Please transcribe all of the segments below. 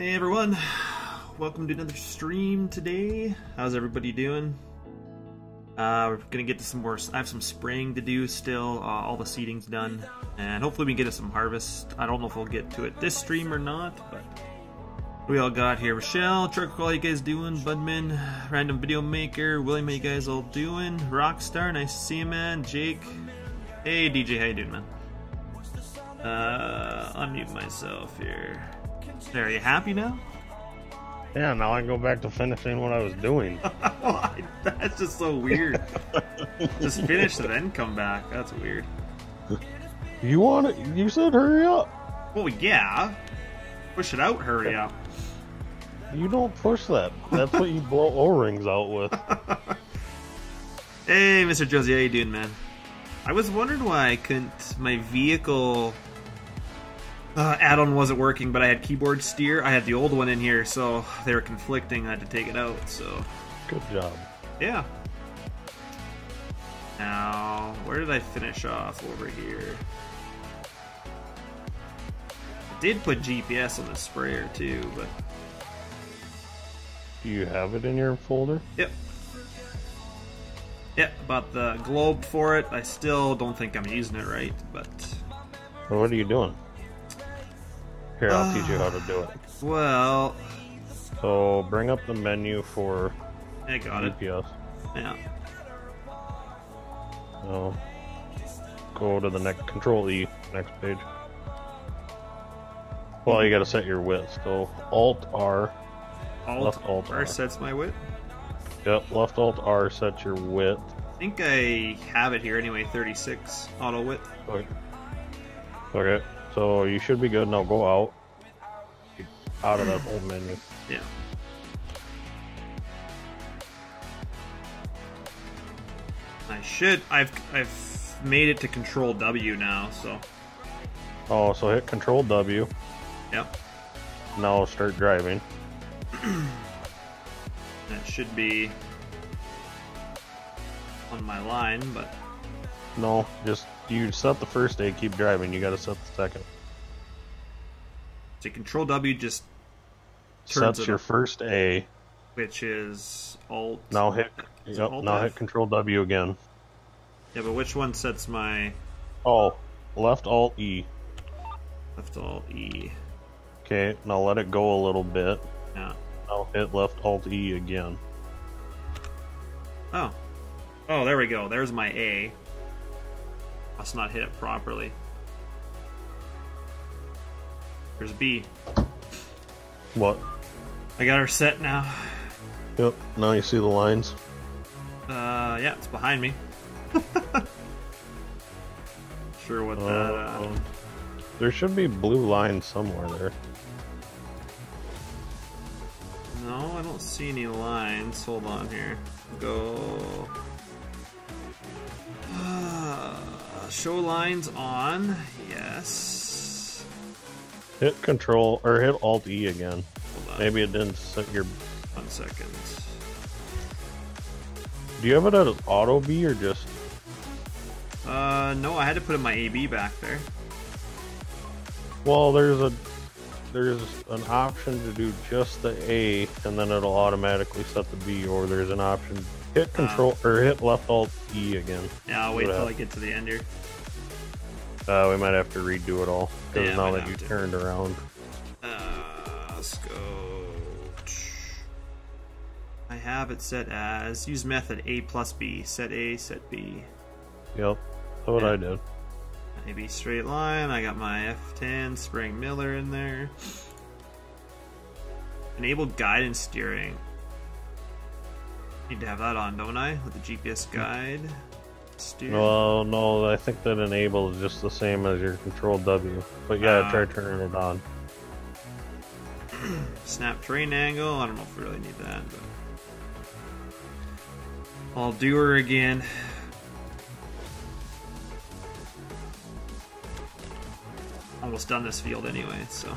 Hey everyone, welcome to another stream today. How's everybody doing? We're gonna get to some more. I have some spraying to do still. All the seeding's done, and hopefully we can get to some harvest. I don't know if we'll get to it this stream or not, but we all got here. Rochelle, Trucker, how you guys doing? Budman, Random Video Maker, William, how you guys all doing? Rockstar, nice to see you, man. Jake, hey DJ, how you doing, man? Unmute myself here. There, are you happy now? Yeah, now I can go back to finishing what I was doing. That's just so weird. Just finish and then come back. That's weird. You want it? You said hurry up. Well, yeah. Push it out, hurry up. You don't push that. That's what you blow O-rings out with. Hey, Mr. Josie, how you doing, man? I was wondering why I couldn't... My vehicle... add-on wasn't working, but I had keyboard steer. I had the old one in here, so they were conflicting. I had to take it out, so... Good job. Yeah. Now, where did I finish off over here? I did put GPS on the sprayer, too, but... Do you have it in your folder? Yep. Yep, about the globe for it. I still don't think I'm using it right, but... Well, what are you doing? Here, I'll teach you how to do it. Well... So, bring up the menu for I got GPS. Yeah. So, go to the next, Control-E, next page. Well, you gotta set your width, so Alt-R, left Alt-R. sets my width? Yep, left Alt-R sets your width. I think I have it here anyway, 36 auto width. Okay, so you should be good. Now go out of that old menu. Yeah. I should. I've made it to Control W now, so. Oh, so hit Control W. Yep. Now start driving. That should be on my line, but No, just you set the first A, keep driving. You got to set the second. so Control W just turns Sets your first A. which is Alt. Now hit. Is Yep. it Alt Now F? hit Control W again. Yeah, but which one sets my Oh, left Alt E. left Alt E? Okay. Now let it go a little bit. Yeah. Now hit left Alt E again. Oh. Oh, there we go. There's my A. Must not hit it properly. There's B. What? I got her set now. Yep. Now you see the lines. Yeah, it's behind me. Sure what that, There should be blue lines somewhere there. No, I don't see any lines. Hold on here. Go. Show lines on. Yes. Hit Control or hit Alt E again. Hold on. Maybe it didn't set your. 1 second. Do you have it as Auto B or just? No, I had to put in my AB back there. Well, there's an option to do just the A, and then it'll automatically set the B. Or there's an option hit Control or hit left Alt E again. Yeah, I'll wait till I get to the end here. We might have to redo it all because Yeah, now might that you have to. turned around. Let's go. I have it set as use method A plus B. Set A, set B. Yep, that's what I did. AB straight line. I got my F10 Spring Miller in there. Enabled guidance steering. Need to have that on, don't I? With the GPS guide. Steer. Well, no, I think that enable is just the same as your Control W. But yeah, try turning it on. Snap terrain angle. I don't know if we really need that, but I'll do her again. Almost done this field anyway, so.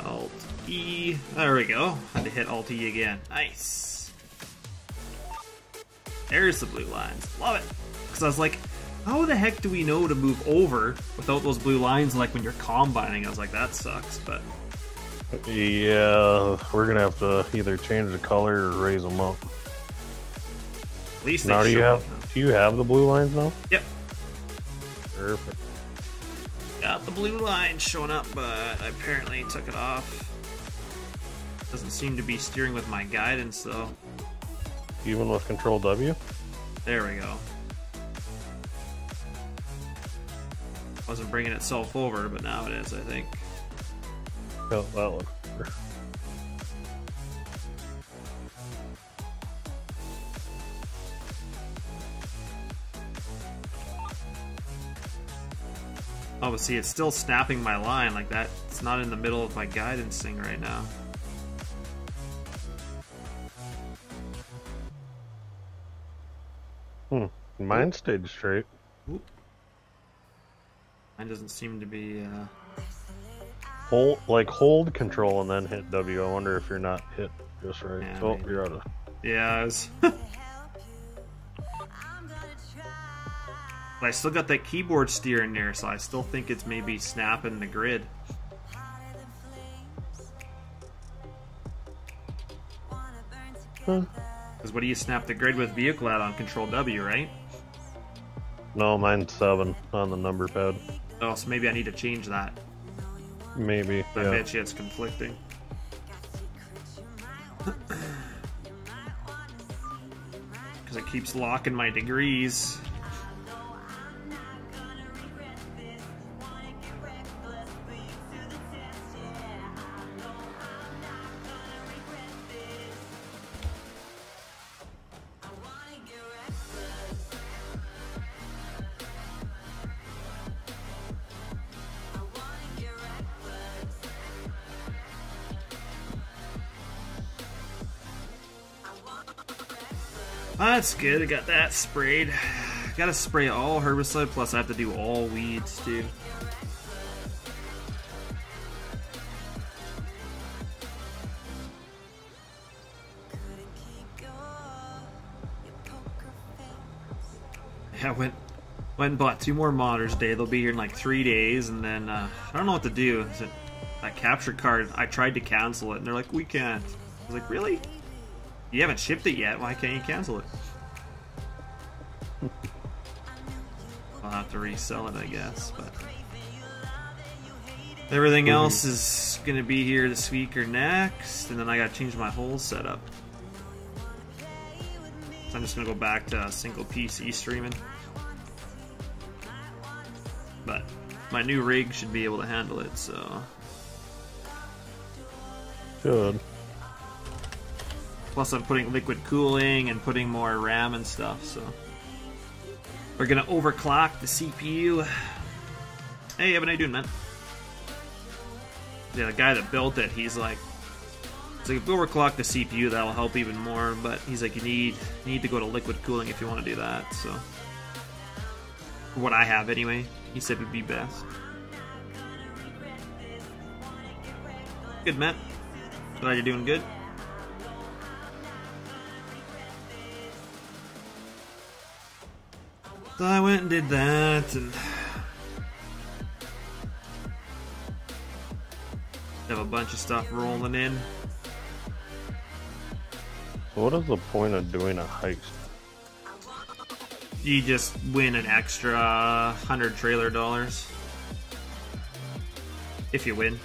Alt E. There we go. Had to hit Alt E again. Nice. There's the blue lines. Love it. Because I was like, How the heck do we know to move over without those blue lines like when you're combining? I was like, that sucks, but... Yeah, we're gonna have to either change the color or raise them up. At least now, do you have the blue lines now? Yep. Perfect. Got the blue line showing up, but I apparently took it off. Doesn't seem to be steering with my guidance, though. Even with Control W? There we go. Wasn't bringing itself over, but now it is, I think. Oh, that looks better. Oh, but see, it's still snapping my line like that. It's not in the middle of my guidance thing right now. Mine stayed straight. Oop. Mine doesn't seem to be, Hold Control and then hit W. I wonder if you're not hit just right. Yeah, oh, maybe. You're out of... Yeah, I was... But I still got that keyboard steer in there, so I still think it's maybe snapping the grid. Because what do you snap the grid with vehicle at on Control W, right? No, mine's 7 on the number pad. Oh, so maybe I need to change that. Maybe, I yeah. bet you it's conflicting. Because it keeps locking my degrees. That's good, I got that sprayed. Gotta spray all herbicide, plus I have to do all weeds too. Yeah, I went and bought 2 more monitors today. They'll be here in like 3 days, and then I don't know what to do. Is it that capture card? I tried to cancel it, and they're like, we can't. I was like, really? You haven't shipped it yet, why can't you cancel it? I'll have to resell it, I guess, but everything else is gonna be here this week or next, and then I gotta change my whole setup. So I'm just gonna go back to single PC streaming. But my new rig should be able to handle it, so. Good. Plus I'm putting liquid cooling and putting more RAM and stuff, so. We're gonna overclock the CPU. Hey, how are you doing, man? Yeah, the guy that built it, he's like, if we overclock the CPU, that'll help even more, but he's like, you need to go to liquid cooling if you want to do that, so. For what I have anyway, he said would be best. Good, Matt. Glad you're doing good. So I went and did that, and have a bunch of stuff rolling in. So what is the point of doing a heist? You just win an extra 100 trailer dollars. If you win.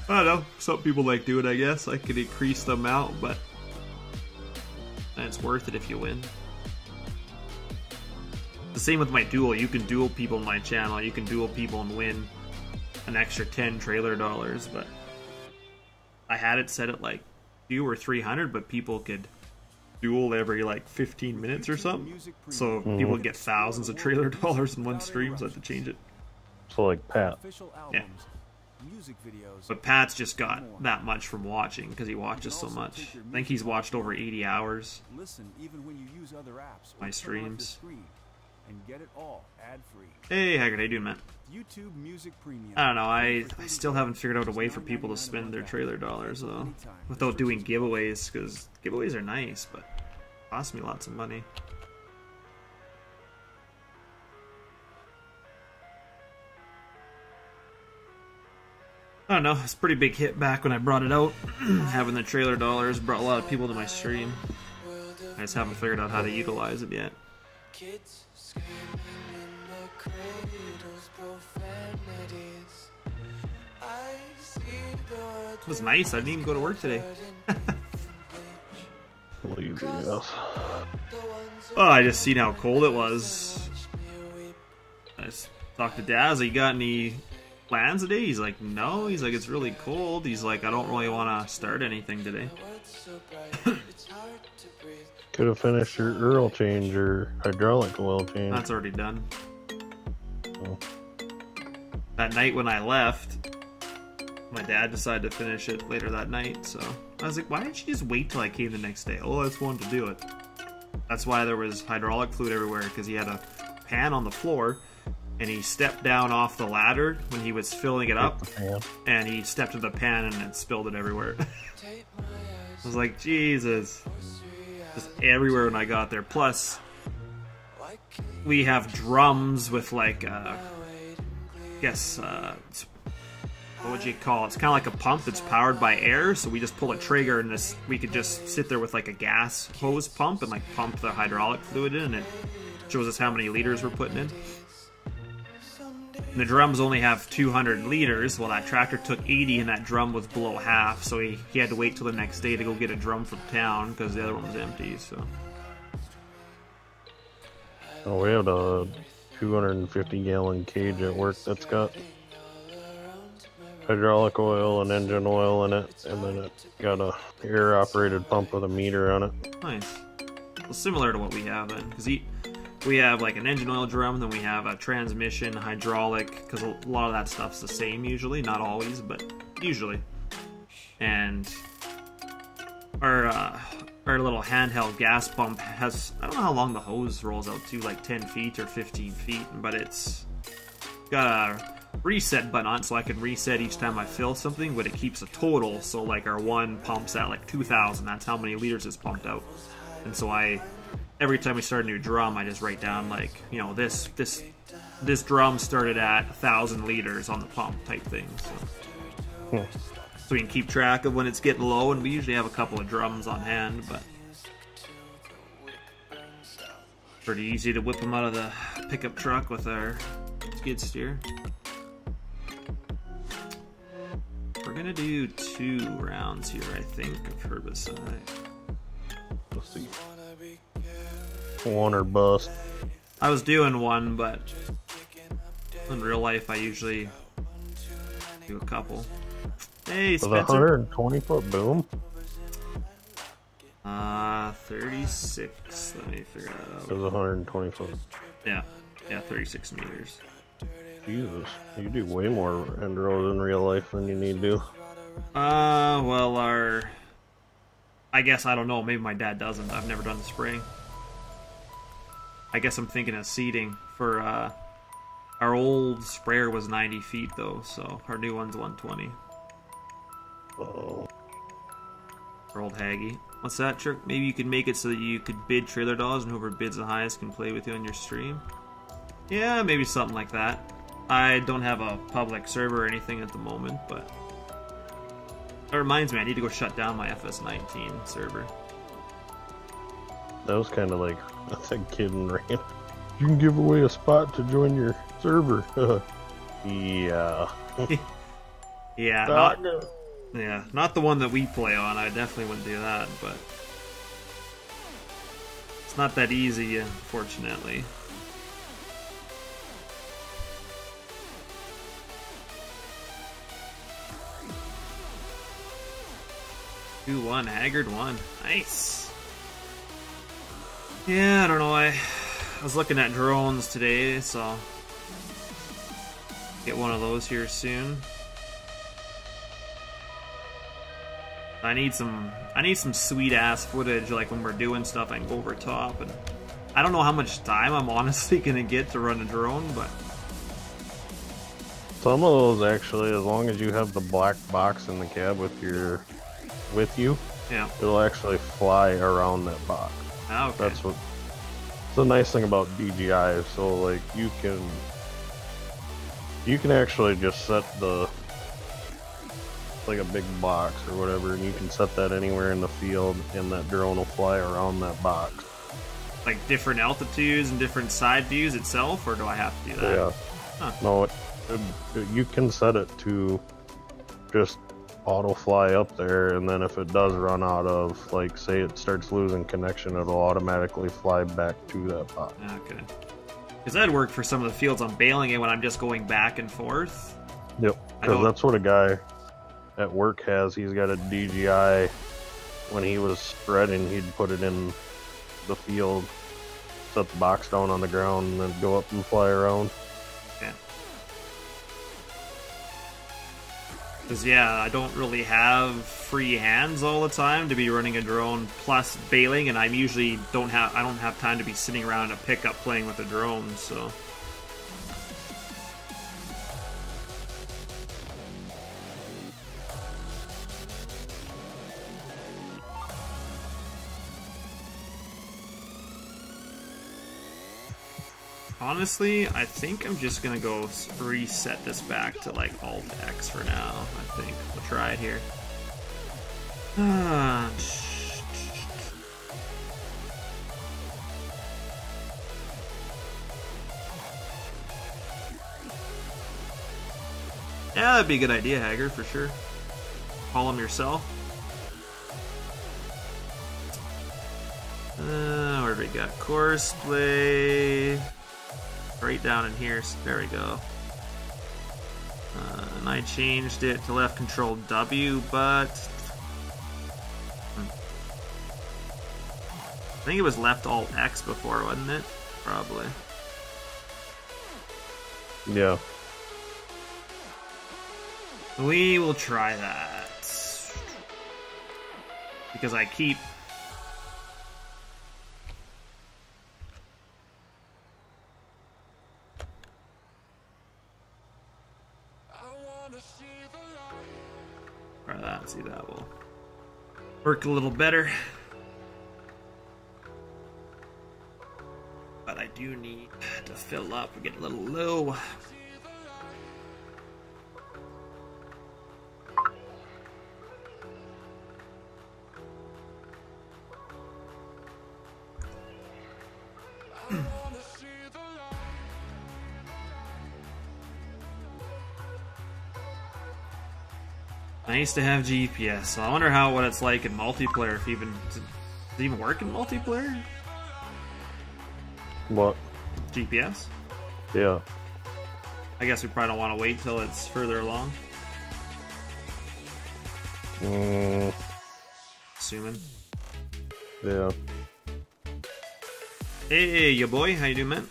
I don't know, some people like do it, I guess. I could increase the amount, but and it's worth it if you win. The same with my duel. You can duel people in my channel. You can duel people and win an extra 10 trailer dollars, but I had it set at like 200 or 300, but people could duel every like 15 minutes or something. So people get thousands of trailer dollars in one stream, so I have to change it. So like Pat. Yeah. But Pat's just got that much from watching because he watches so much. I think he's watched over 80 hours. My streams. Hey, Haggard, how you doing, man? I don't know, I still haven't figured out a way for people to spend their trailer dollars, though, without doing giveaways, because giveaways are nice, but Cost me lots of money. I don't know, it's a pretty big hit back when I brought it out. Having the trailer dollars brought a lot of people to my stream. I just haven't figured out how to utilize it yet. It was nice, I didn't even go to work today. Yes. Oh, I just seen how cold it was. I just talked to Daz, you got any plans today? He's like, no. He's like, it's really cold. He's like, I don't really want to start anything today. Could have finished your oil change or hydraulic oil change. That's already done. Oh. That night when I left, my dad decided to finish it later that night, so I was like, why didn't you just wait till I came the next day? Oh, I just wanted to do it. That's why there was hydraulic fluid everywhere, because he had a pan on the floor, and he stepped down off the ladder when he was filling it up, and he stepped to the pan and it spilled it everywhere. I was like, Jesus. Just everywhere when I got there. Plus, we have drums with like, what would you call it? It's kind of like a pump that's powered by air, so we just pull a trigger and this, we could just sit there with like a gas hose pump and like pump the hydraulic fluid in, and it shows us how many liters we're putting in. And the drums only have 200 liters. Well, that tractor took 80 and that drum was below half, so he had to wait till the next day to go get a drum from town because the other one was empty. So. Oh, we had a 250-gallon cage at work that's got hydraulic oil and engine oil in it, and then it got a air-operated pump with a meter on it. Nice. Well, similar to what we have then, because we have like an engine oil drum, then we have a transmission, hydraulic, because a lot of that stuff's the same usually, not always, but usually. And our little handheld gas pump has, I don't know how long the hose rolls out to, like 10 feet or 15 feet, but it's got a reset button on it, so I can reset each time I fill something, but it keeps a total, so like our one pumps at like 2,000, that's how many liters it's pumped out. And so every time we start a new drum, I just write down like, you know, this drum started at 1,000 liters on the pump type thing. So we can keep track of when it's getting low, and we usually have a couple of drums on hand, but pretty easy to whip them out of the pickup truck with our skid steer. We're gonna do 2 rounds here, I think, of herbicide. Let's see. One or bust. I was doing one, but in real life I usually do a couple. Hey, Spencer. With a 120-foot boom? 36. Let me figure that out. It was 120 foot. Yeah, 36 meters. Jesus, you do way more enduro in real life than you need to. Well, I guess, I don't know, maybe my dad doesn't. I've never done the spraying. I guess I'm thinking of seating for, our old sprayer was 90 feet though, so our new one's 120. Oh. Our old Haggy. What's that, Trick? Maybe you could make it so that you could bid trailer dollars and whoever bids the highest can play with you on your stream? Yeah, maybe something like that. I don't have a public server or anything at the moment, but that reminds me, I need to go shut down my FS19 server. That was kind of like, that's a kid in rain. You can give away a spot to join your server. Yeah. Yeah, not the one that we play on. I definitely wouldn't do that, but it's not that easy, unfortunately. Two, 1, Haggard 1. Nice. Yeah, I don't know. I was looking at drones today, so I'll get one of those here soon. I need some sweet ass footage, like when we're doing stuff I can go over top, and I don't know how much time I'm honestly gonna get to run a drone, but some of those actually, as long as you have the black box in the cab with you, yeah, it'll actually fly around that box. Oh, okay. That's what. It's the nice thing about DJI. So like you can actually just set the like a big box or whatever, and you can set that anywhere in the field, and that drone will fly around that box. Like different altitudes and different side views itself, or do I have to do that? Yeah. Huh. No, you can set it to just auto fly up there, and then if it does run out of, like, say it starts losing connection, it'll automatically fly back to that box. Okay. Because that'd work for some of the fields I'm bailing in when I'm just going back and forth. Yep, because that's what a guy at work has. He's got a DJI. When he was spreading, he'd put it in the field, set the box down on the ground, and then go up and fly around. Okay. Because yeah, I don't really have free hands all the time to be running a drone plus bailing, and I usually don't have time to be sitting around a pickup playing with a drone, so. Honestly, I think I'm just gonna go reset this back to like Alt X for now. I think we'll try it here. Yeah, that'd be a good idea, Hager, for sure. Call him yourself. Where do we got? Course play. Right down in here. There we go. And I changed it to left control W, but I think it was left Alt X before, wasn't it? Probably. Yeah. We will try that. Because I keep... Try that, see that will work a little better. But I do need to fill up. We're getting a little low. Nice to have GPS. So I wonder what it's like in multiplayer. If does it even work in multiplayer? What? GPS? Yeah. I guess we probably don't want to wait till it's further along. Assuming. Yeah. Hey, ya boy, how you doing, man?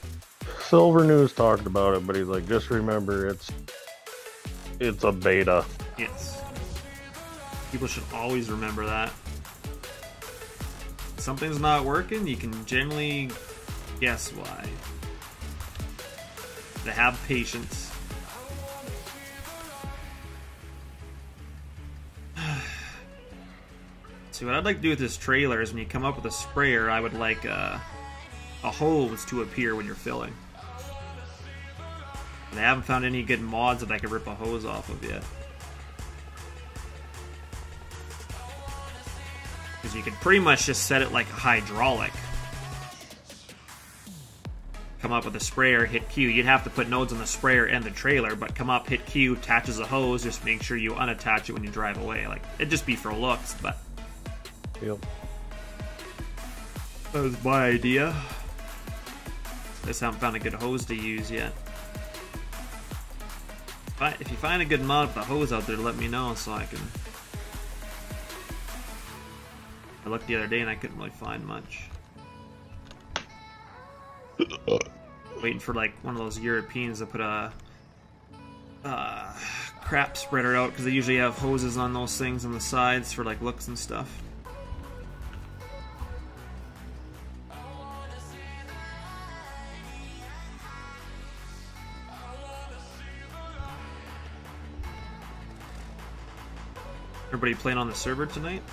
Silver News talked about it, but he's like, just remember, it's a beta. Yes. People should always remember that. If something's not working, you can generally guess why. To have patience. See, what I'd like to do with this trailer is when you come up with a sprayer, I would like a hose to appear when you're filling. And I haven't found any good mods that I can rip a hose off of yet. Because you can pretty much just set it like a hydraulic. Come up with a sprayer, hit Q. You'd have to put nodes on the sprayer and the trailer, but come up, hit Q, attaches a hose, just make sure you unattach it when you drive away. Like, it'd just be for looks, but... Yep. That was my idea. Just haven't found a good hose to use yet. If you find a good mod with the hose out there, let me know so I can... I looked the other day and I couldn't really find much. Waiting for like one of those Europeans to put a crap spreader out, because they usually have hoses on those things on the sides for like looks and stuff. Everybody playing on the server tonight?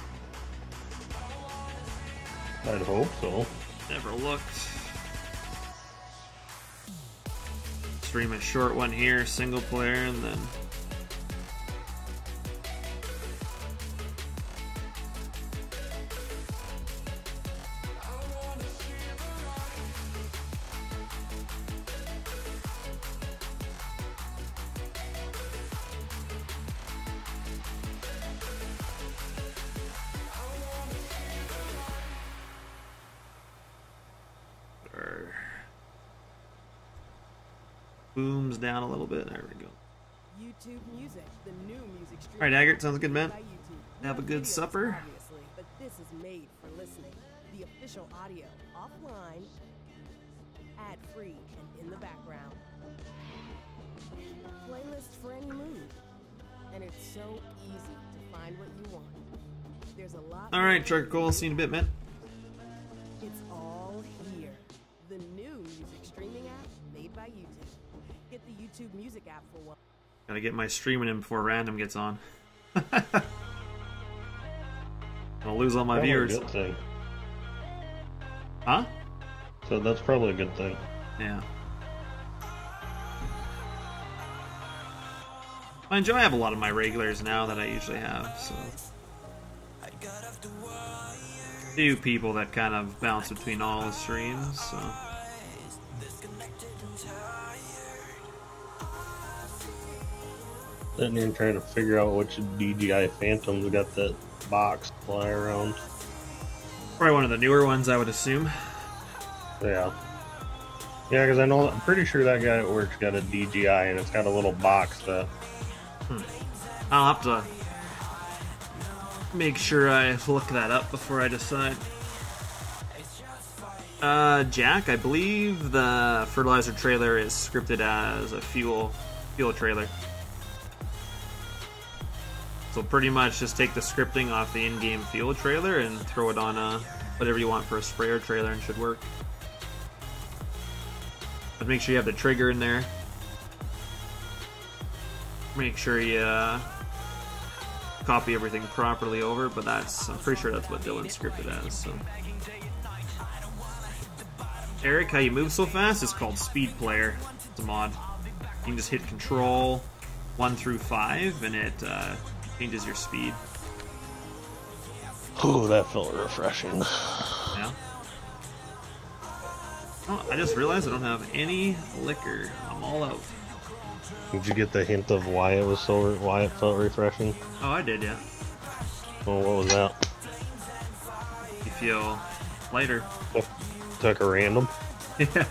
I'd hope so. Never looked. Stream a short one here, single player, and then booms down a little bit. There we go. YouTube music, the new music stream. All right, Aggert, sounds good, man. By YouTube. Have a No good videos, supper. obviously, but this is made for listening. The official audio, offline, ad-free, and in the background. Playlist for any mood. And it's so easy to find what you want. There's a lot. All right, Charcoal, see you in a bit, man. It's all here. The new music streaming app made by YouTube. Get the YouTube music app for one. Gotta get my streaming in before random gets on. I'll lose all my Probably viewers. a good thing. Huh? So that's probably a good thing. Yeah. Mind you, I have a lot of my regulars now that I usually have, so. Few people that kind of bounce between all the streams, so. Sitting here trying to figure out which DJI Phantom's got that box fly around. Probably one of the newer ones, I would assume. Yeah. Yeah, because I'm pretty sure that guy at work's got a DJI and it's got a little box that. I'll have to make sure I look that up before I decide. Jack, I believe the fertilizer trailer is scripted as a fuel trailer. So pretty much just take the scripting off the in-game fuel trailer and throw it on whatever you want for a sprayer trailer and it should work. But make sure you have the trigger in there. Make sure you copy everything properly over, but I'm pretty sure that's what Dylan's scripted as, so. Eric, how you move so fast? It's called Speed Player. It's a mod. You can just hit Control 1 through 5 and it changes your speed. Oh, that felt refreshing. Yeah. Oh, I just realized I don't have any liquor. I'm all out. Did you get the hint of why it felt refreshing? Oh, I did, yeah. Well, what was that? You feel lighter. Took a random. Yeah.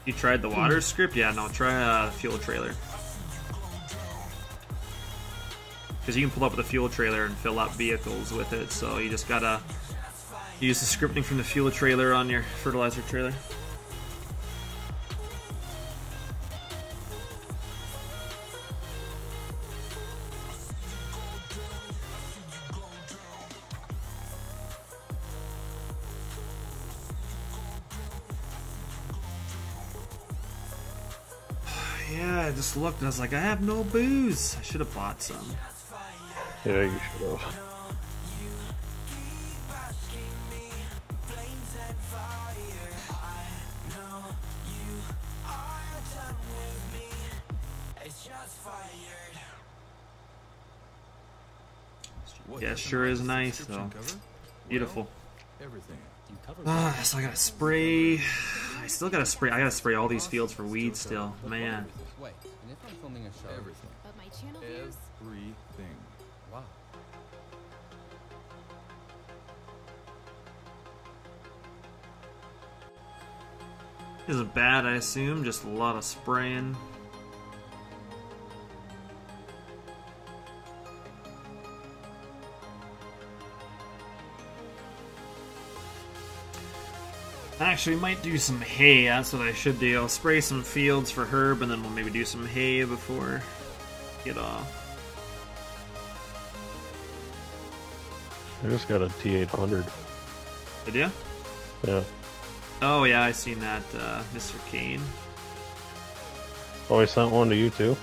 You tried the water script? Yeah, no, try fuel trailer. Because you can pull up with a fuel trailer and fill up vehicles with it, so you just gotta use the scripting from the fuel trailer on your fertilizer trailer. Yeah, I just looked and I was like, I have no booze. I should have bought some. Yeah, you should have. Yeah, sure is nice though. Beautiful. So I gotta spray. I still gotta spray. I gotta spray all these fields for weeds still. Man. Wait, and if I'm filming a show? Everything. But my channel views? Everything. Wow. Isn't bad, I assume. Just a lot of spraying. Actually, we might do some hay. That's what I should do. I'll spray some fields for Herb, and then we'll maybe do some hay before get off. I just got a T800. Did you? Yeah. Oh yeah, I seen that, Mr. Kane. Oh, I sent one to you too?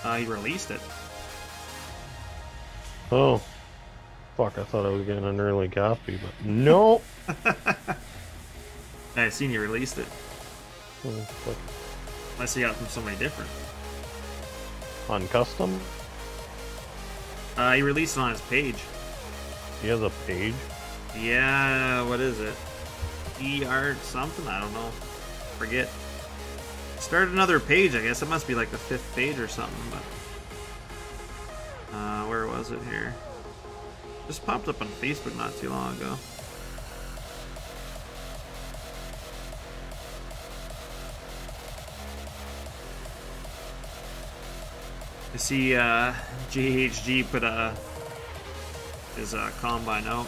He released it. Oh. Fuck, I thought I was getting an early copy, but nope. I seen you released it. Oh, fuck. Unless you got it from somebody different. On custom? He released it on his page. He has a page? Yeah, what is it? E-art something? I don't know. Forget. Started another page, I guess. It must be like the 5th page or something, but... where was it here? Just popped up on Facebook not too long ago. I see JHG put his combine out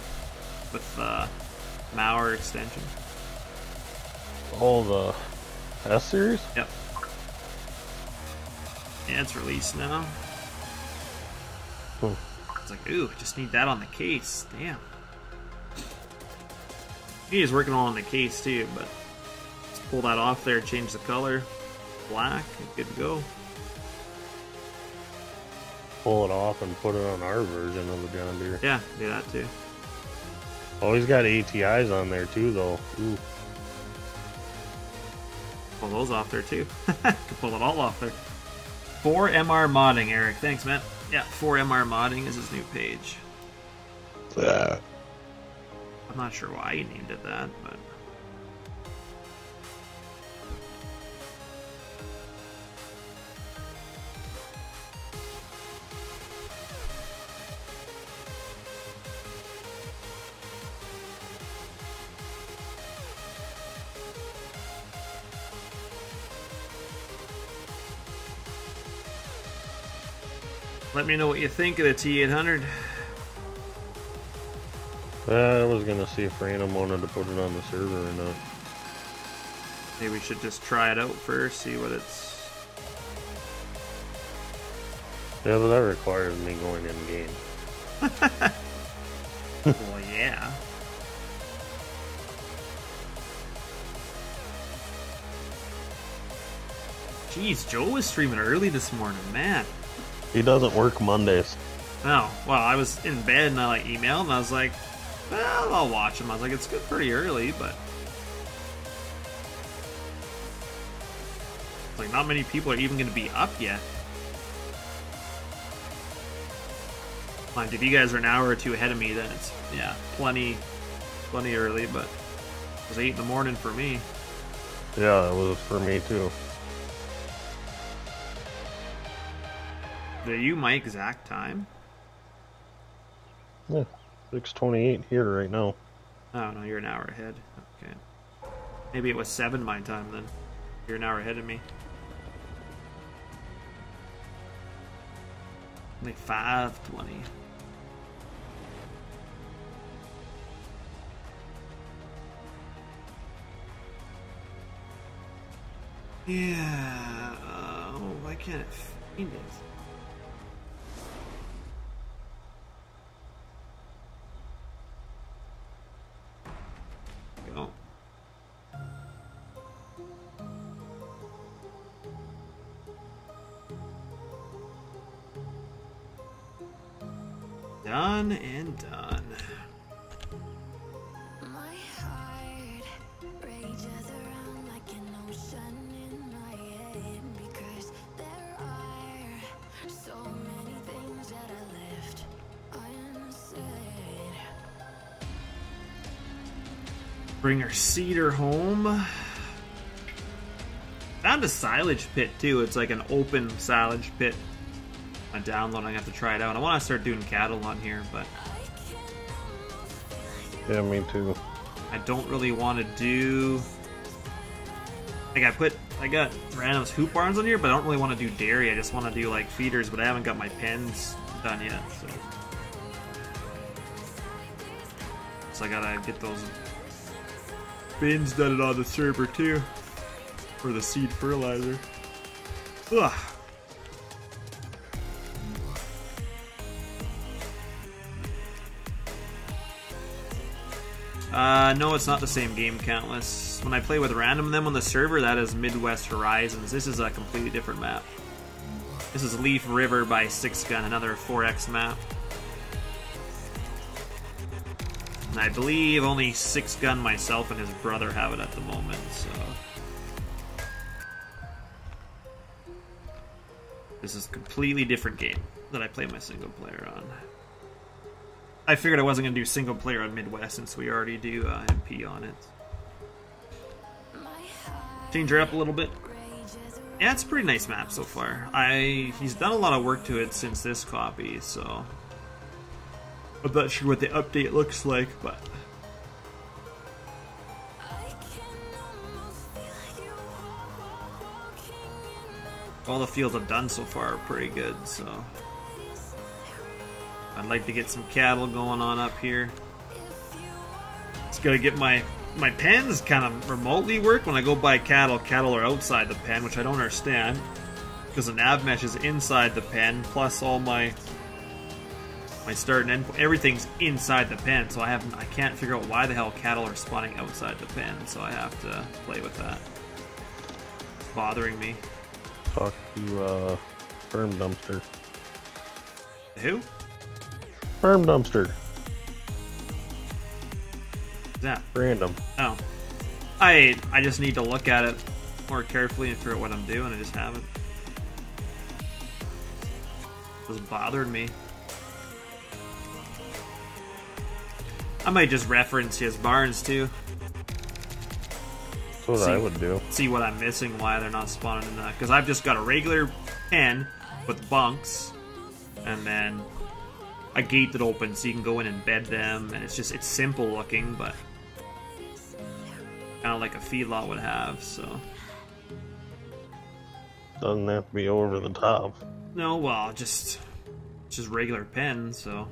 with Mauer extension. Oh, the S series? Yep. Yeah, it's released now. Hmm. It's like, ooh, I just need that on the case. Damn. He's working on the case too, but let's pull that off there, change the color. Black, good to go. Pull it off and put it on our version of the John Deere. Yeah, do that too. Oh, he's got ATIs on there too, though. Ooh. Pull those off there too. Can pull it all off there. 4MR modding, Eric. Thanks, man. Yeah, 4MR modding is his new page. I'm not sure why he named it that, but... Let me know what you think of the T800. I was gonna see if Random wanted to put it on the server or not. Maybe we should just try it out first, see what it's... Yeah, but that requires me going in game. Well, yeah. Jeez, Joe was streaming early this morning, man. He doesn't work Mondays. Oh, well, I was in bed and I like emailed and I was like, well, I'll watch him. I was like, it's good pretty early, but it's like not many people are even going to be up yet. Like, if you guys are an hour or two ahead of me, then it's, yeah, plenty early, but it was 8 in the morning for me. Yeah, it was for me too. Do you my exact time? Yeah, 6:28 here right now. Oh, no, you're an hour ahead. Okay. Maybe it was 7 my time then. You're an hour ahead of me. Only 5:20. Yeah. Why can't it find it? Go. Done and done. My heart rages around like an ocean in my head because there are so many things that I left unsaid. Bring our cedar home. Found a silage pit too. It's like an open silage pit. I download. I have to try it out. I want to start doing cattle on here, but Yeah, me too. I don't really want to do. Like I got Random's hoop barns on here, but I don't really want to do dairy. I just want to do like feeders, but I haven't got my pens done yet. So I gotta get those bins done on the server too, for the seed fertilizer. Ugh. No, it's not the same game, Countless. When I play with Random them on the server, that is Midwest Horizons. This is a completely different map. This is Leaf River by Sixgun, another 4X map. And I believe only Sixgun, myself, and his brother have it at the moment, so... This is a completely different game that I play my single player on. I figured I wasn't going to do single player on Midwest since we already do MP on it. Change her up a little bit. Yeah, it's a pretty nice map so far. He's done a lot of work to it since this copy, so... I'm not sure what the update looks like, but... All the fields I've done so far are pretty good, so... I'd like to get some cattle going on up here. Just gotta get my pens kind of remotely work. When I go buy cattle are outside the pen, which I don't understand. Because the nav mesh is inside the pen, plus all my start and end, everything's inside the pen, so I can't figure out why the hell cattle are spawning outside the pen, so I have to play with that. It's bothering me. Talk to Firm Dumpster. Who? Firm Dumpster. That Random. Oh. I just need to look at it more carefully and figure out what I'm doing. I just haven't. It was bothering me. I might just reference his barns too. That's what I would do. See what I'm missing, why they're not spawning in that. Because I've just got a regular pen with bunks, and then a gate that opens so you can go in and bed them, and it's simple looking, but kind of like a feedlot would have, so. Doesn't have to be over the top. No, well, just regular pen, so.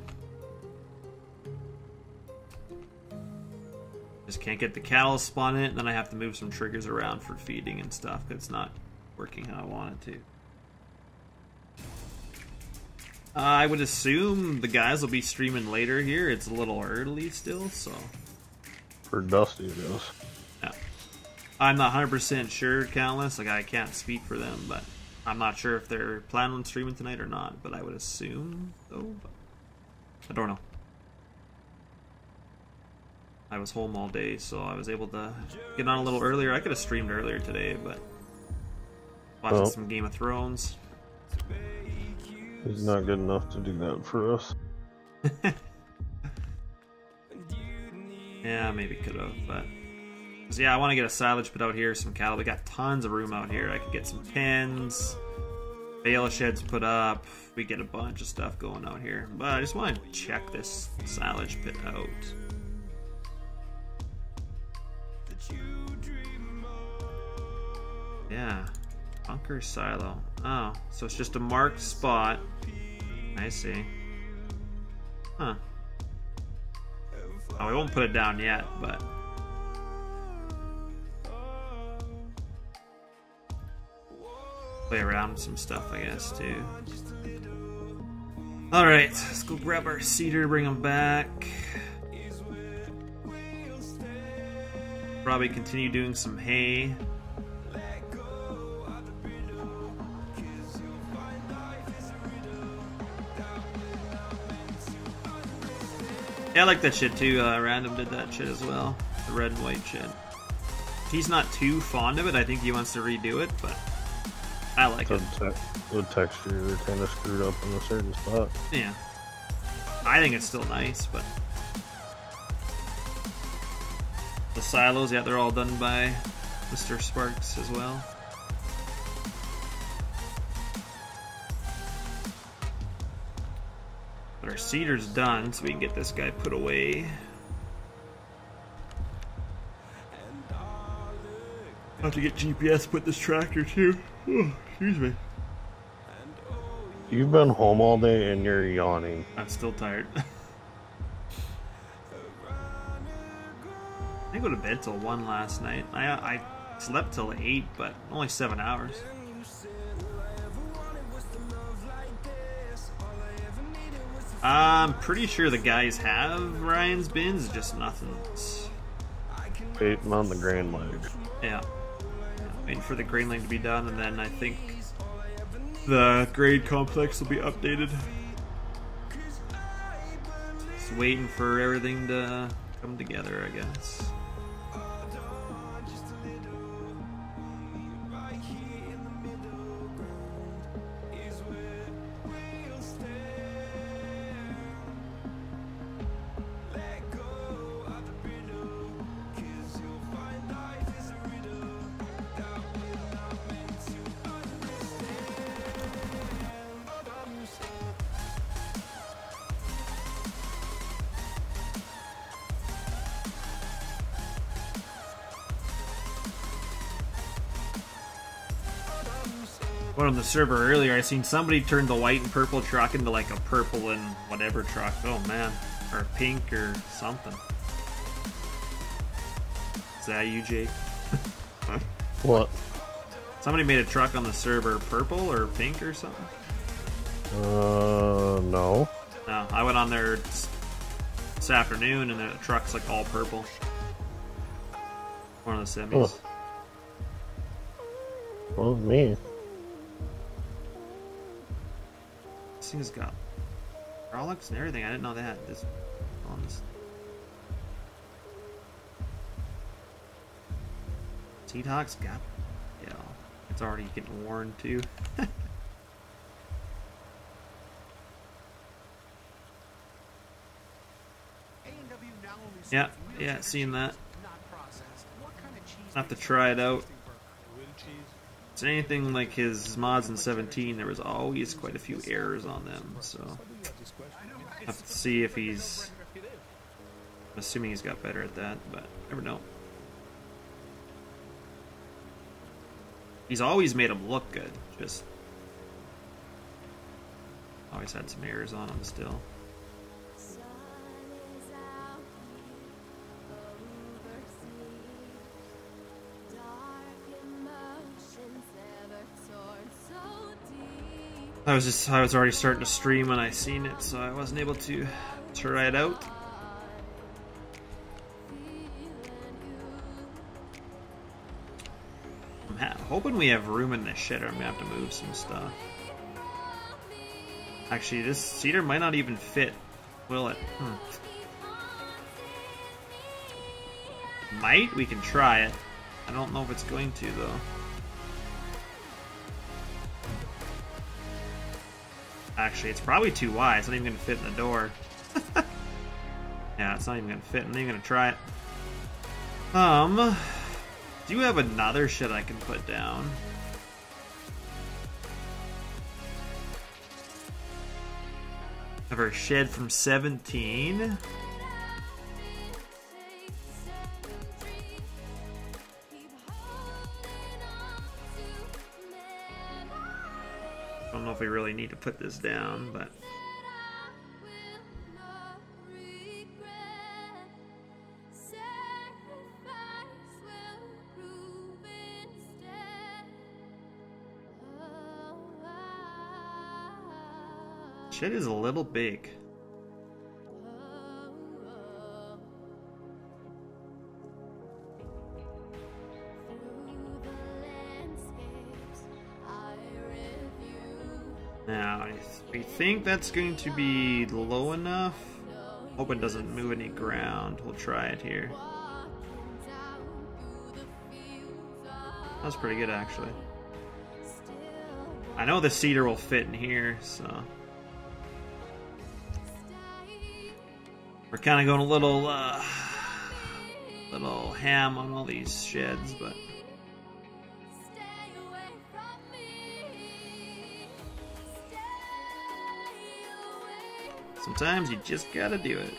Just can't get the cattle to spawn in it, and then I have to move some triggers around for feeding and stuff, because it's not working how I want it to. I would assume the guys will be streaming later here. It's a little early still, so... For Dusty it is. Yeah. I'm not 100% sure, Countless. Like, I can't speak for them, but I'm not sure if they're planning on streaming tonight or not, but I would assume so. But I don't know. I was home all day, so I was able to get on a little earlier. I could have streamed earlier today, but watching some Game of Thrones. He's not good enough to do that for us. Yeah, maybe could have, but... So yeah, I want to get a silage put out here, some cattle. We got tons of room out here. I could get some pens, bale sheds put up. We get a bunch of stuff going out here. But I just want to check this silage pit out. Yeah, bunker silo. Oh, so it's just a marked spot. I see. Huh. Oh, we won't put it down yet, but... play around with some stuff, I guess, too. Alright, let's go grab our cedar, bring them back. Probably continue doing some hay. Yeah, I like that shit too. Random did that shit as well. The red and white shit. He's not too fond of it. I think he wants to redo it, but I like it. The textures are kind of screwed up in a certain spot. Yeah. I think it's still nice, but... The silos, yeah, they're all done by Mr. Sparks as well. But our cedar's done, so we can get this guy put away. I'll have to get GPS to put this tractor too. Oh, excuse me. You've been home all day and you're yawning. I'm still tired. I didn't go to bed till 1 last night. I slept till 8, but only 7 hours. I'm pretty sure the guys have Ryan's bins, just nothing. Waiting on the grain leg. Yeah. Waiting for the grain leg to be done, and then I think the grade complex will be updated. Just waiting for everything to come together, I guess. Went on the server earlier, I seen somebody turn the white and purple truck into like a purple and whatever truck. Oh man. Or pink or something. Is that you, Jake? What? Somebody made a truck on the server purple or pink or something? No. No, I went on there this afternoon and the truck's like all purple. One of the semis. Well, me. This thing's got hydraulics and everything. I didn't know they had this on this. T-Tox got, yeah, it's already getting worn too. Yeah, seeing that. Have to try it out. It's anything like his mods in 17, there was always quite a few errors on them, so have to see if he's, I'm assuming he's got better at that, but never know. He's always made them look good, just always had some errors on them still. I was already starting to stream when I seen it, so I wasn't able to try it out. I'm hoping we have room in this shed, or I'm gonna have to move some stuff. Actually, this cedar might not even fit, will it? Might? We can try it. I don't know if it's going to, though. Actually, it's probably too wide. It's not even going to fit in the door. Yeah, it's not even going to fit. I'm not even going to try it. Do you have another shed I can put down? Have our shed from 17. I don't know if we really need to put this down, but shit is a little big. Now, we think that's going to be low enough. Hope it doesn't move any ground. We'll try it here. That's pretty good, actually. I know the cedar will fit in here, so we're kind of going a little ham on all these sheds, but sometimes you just gotta do it.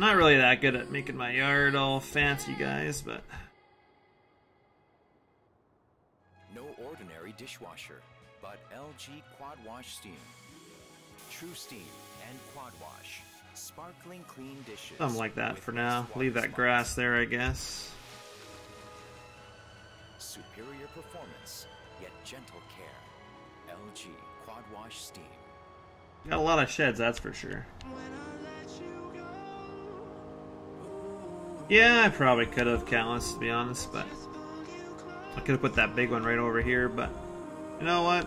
Not really that good at making my yard all fancy, guys, but... No ordinary dishwasher, but LG Quad Wash Steam. True steam and quad wash. Sparkling clean dishes. Something like that for now. Leave that grass there, I guess. Superior performance, yet gentle care. LG Quad Wash Steam. Got a lot of sheds, that's for sure. Yeah, I probably could have countless, to be honest, but I could have put that big one right over here, but you know what?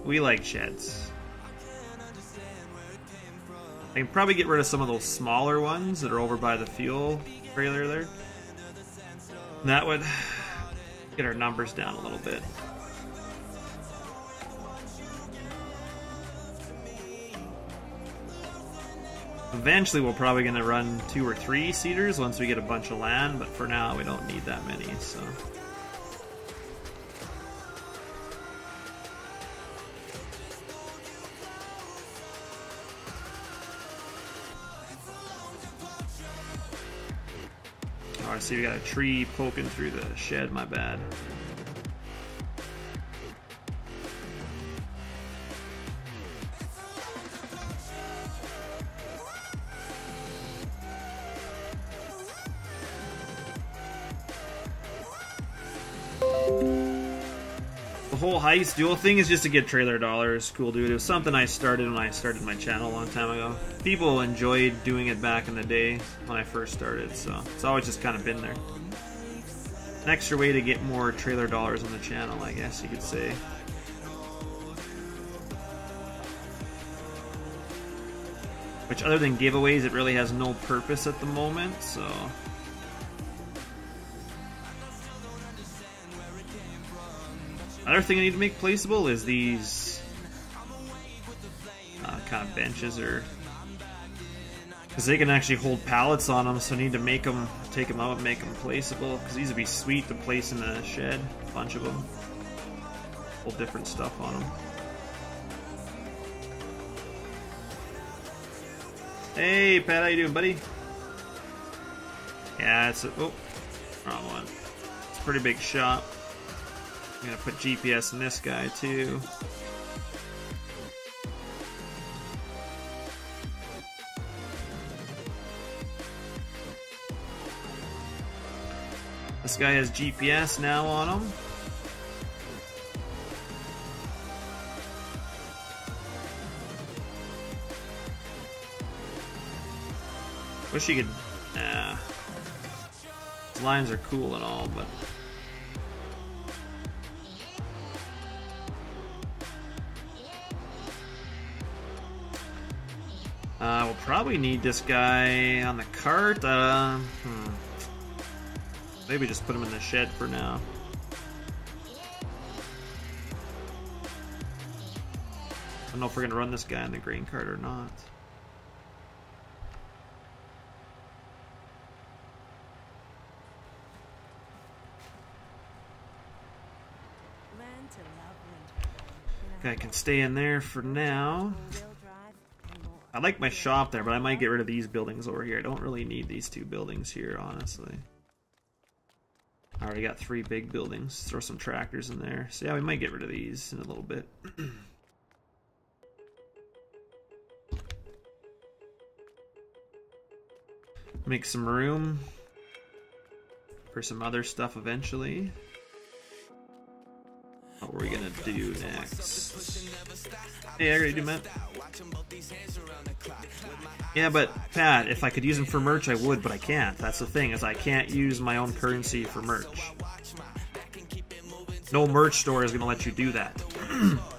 We like sheds. I can probably get rid of some of those smaller ones that are over by the fuel trailer there. And that would get our numbers down a little bit. Eventually we're probably going to run 2 or 3 seaters once we get a bunch of land, but for now we don't need that many, so... Oh, I see we got a tree poking through the shed, my bad. The whole heist duel thing is just to get trailer dollars. Cool, dude. It was something I started when I started my channel a long time ago. People enjoyed doing it back in the day when I first started, so it's always just kind of been there. An extra way to get more trailer dollars on the channel, I guess you could say. Which, other than giveaways, it really has no purpose at the moment, so... Another thing I need to make placeable is these kind of benches, or because they can actually hold pallets on them, so I need to make them, take them out and make them placeable, because these would be sweet to place in the shed, a bunch of them, hold different stuff on them. Hey Pat, how you doing, buddy? Yeah, it's a, oh, wrong one. It's a pretty big shop. I'm gonna put GPS in this guy too. This guy has GPS now on him. Wish you could. Nah. These lines are cool and all, but. We'll probably need this guy on the cart. Maybe just put him in the shed for now. I don't know if we're gonna run this guy in the grain cart or not. Okay, I can stay in there for now. I like my shop there, but I might get rid of these buildings over here. I don't really need these 2 buildings here, honestly. I already got 3 big buildings. Throw some tractors in there. So yeah, we might get rid of these in a little bit. Make some room for some other stuff eventually. What are we gonna do next? Hey, I already do, Matt. Yeah, but Pat, if I could use them for merch, I would, but I can't. That's the thing, is I can't use my own currency for merch. No merch store is gonna let you do that.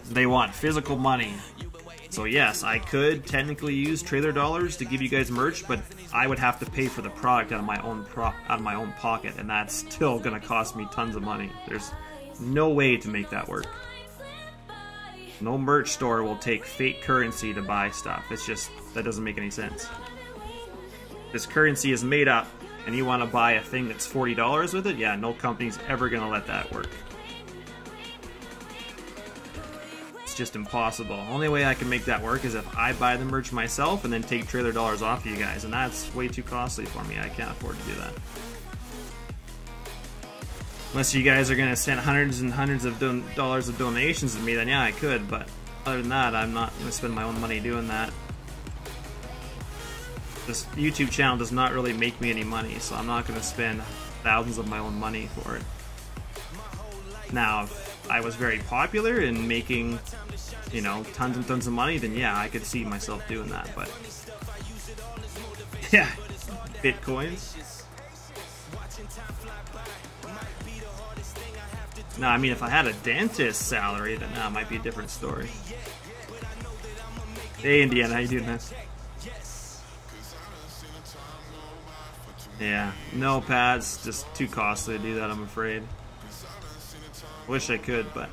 They want physical money. So yes, I could technically use trailer dollars to give you guys merch, but I would have to pay for the product out of my own pocket, and that's still gonna cost me tons of money. There's no way to make that work. No merch store will take fake currency to buy stuff. It's just, that doesn't make any sense. This currency is made up, and you want to buy a thing that's $40 with it? Yeah, no company's ever gonna let that work. It's just impossible. Only way I can make that work is if I buy the merch myself and then take trailer dollars off you guys, and that's way too costly for me. I can't afford to do that. Unless you guys are going to send hundreds and hundreds of dollars of donations to me, then yeah, I could, but other than that, I'm not going to spend my own money doing that. This YouTube channel does not really make me any money, so I'm not going to spend thousands of my own money for it. Now, if I was very popular and making, you know, tons and tons of money, then yeah, I could see myself doing that, but yeah, Bitcoins. No, I mean, if I had a dentist salary, then that might be a different story. Hey, Indiana, how you doing, man? Yeah, no pads, just too costly to do that, I'm afraid. Wish I could, but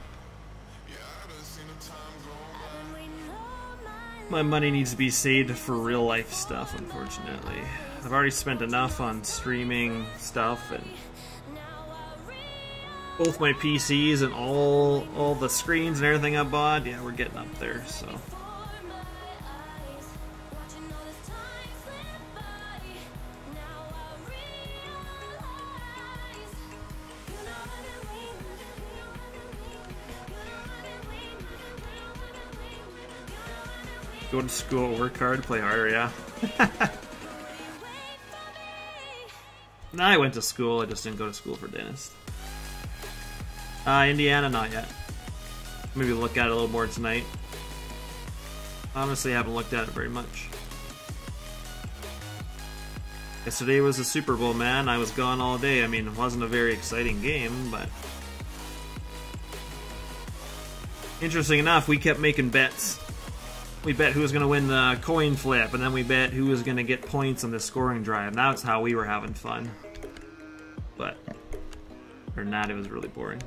my money needs to be saved for real life stuff, unfortunately. I've already spent enough on streaming stuff, and both my PCs and all the screens and everything I bought, yeah, we're getting up there, so. Go to school, work hard, play harder, yeah. No, I went to school, I just didn't go to school for dentist. Indiana, not yet. Maybe look at it a little more tonight. Honestly, I haven't looked at it very much. Yesterday was the Super Bowl, man. I was gone all day. I mean, it wasn't a very exciting game, but interesting enough, we kept making bets. We bet who was going to win the coin flip, and then we bet who was going to get points on the scoring drive. That's how we were having fun. But other than that, it was really boring.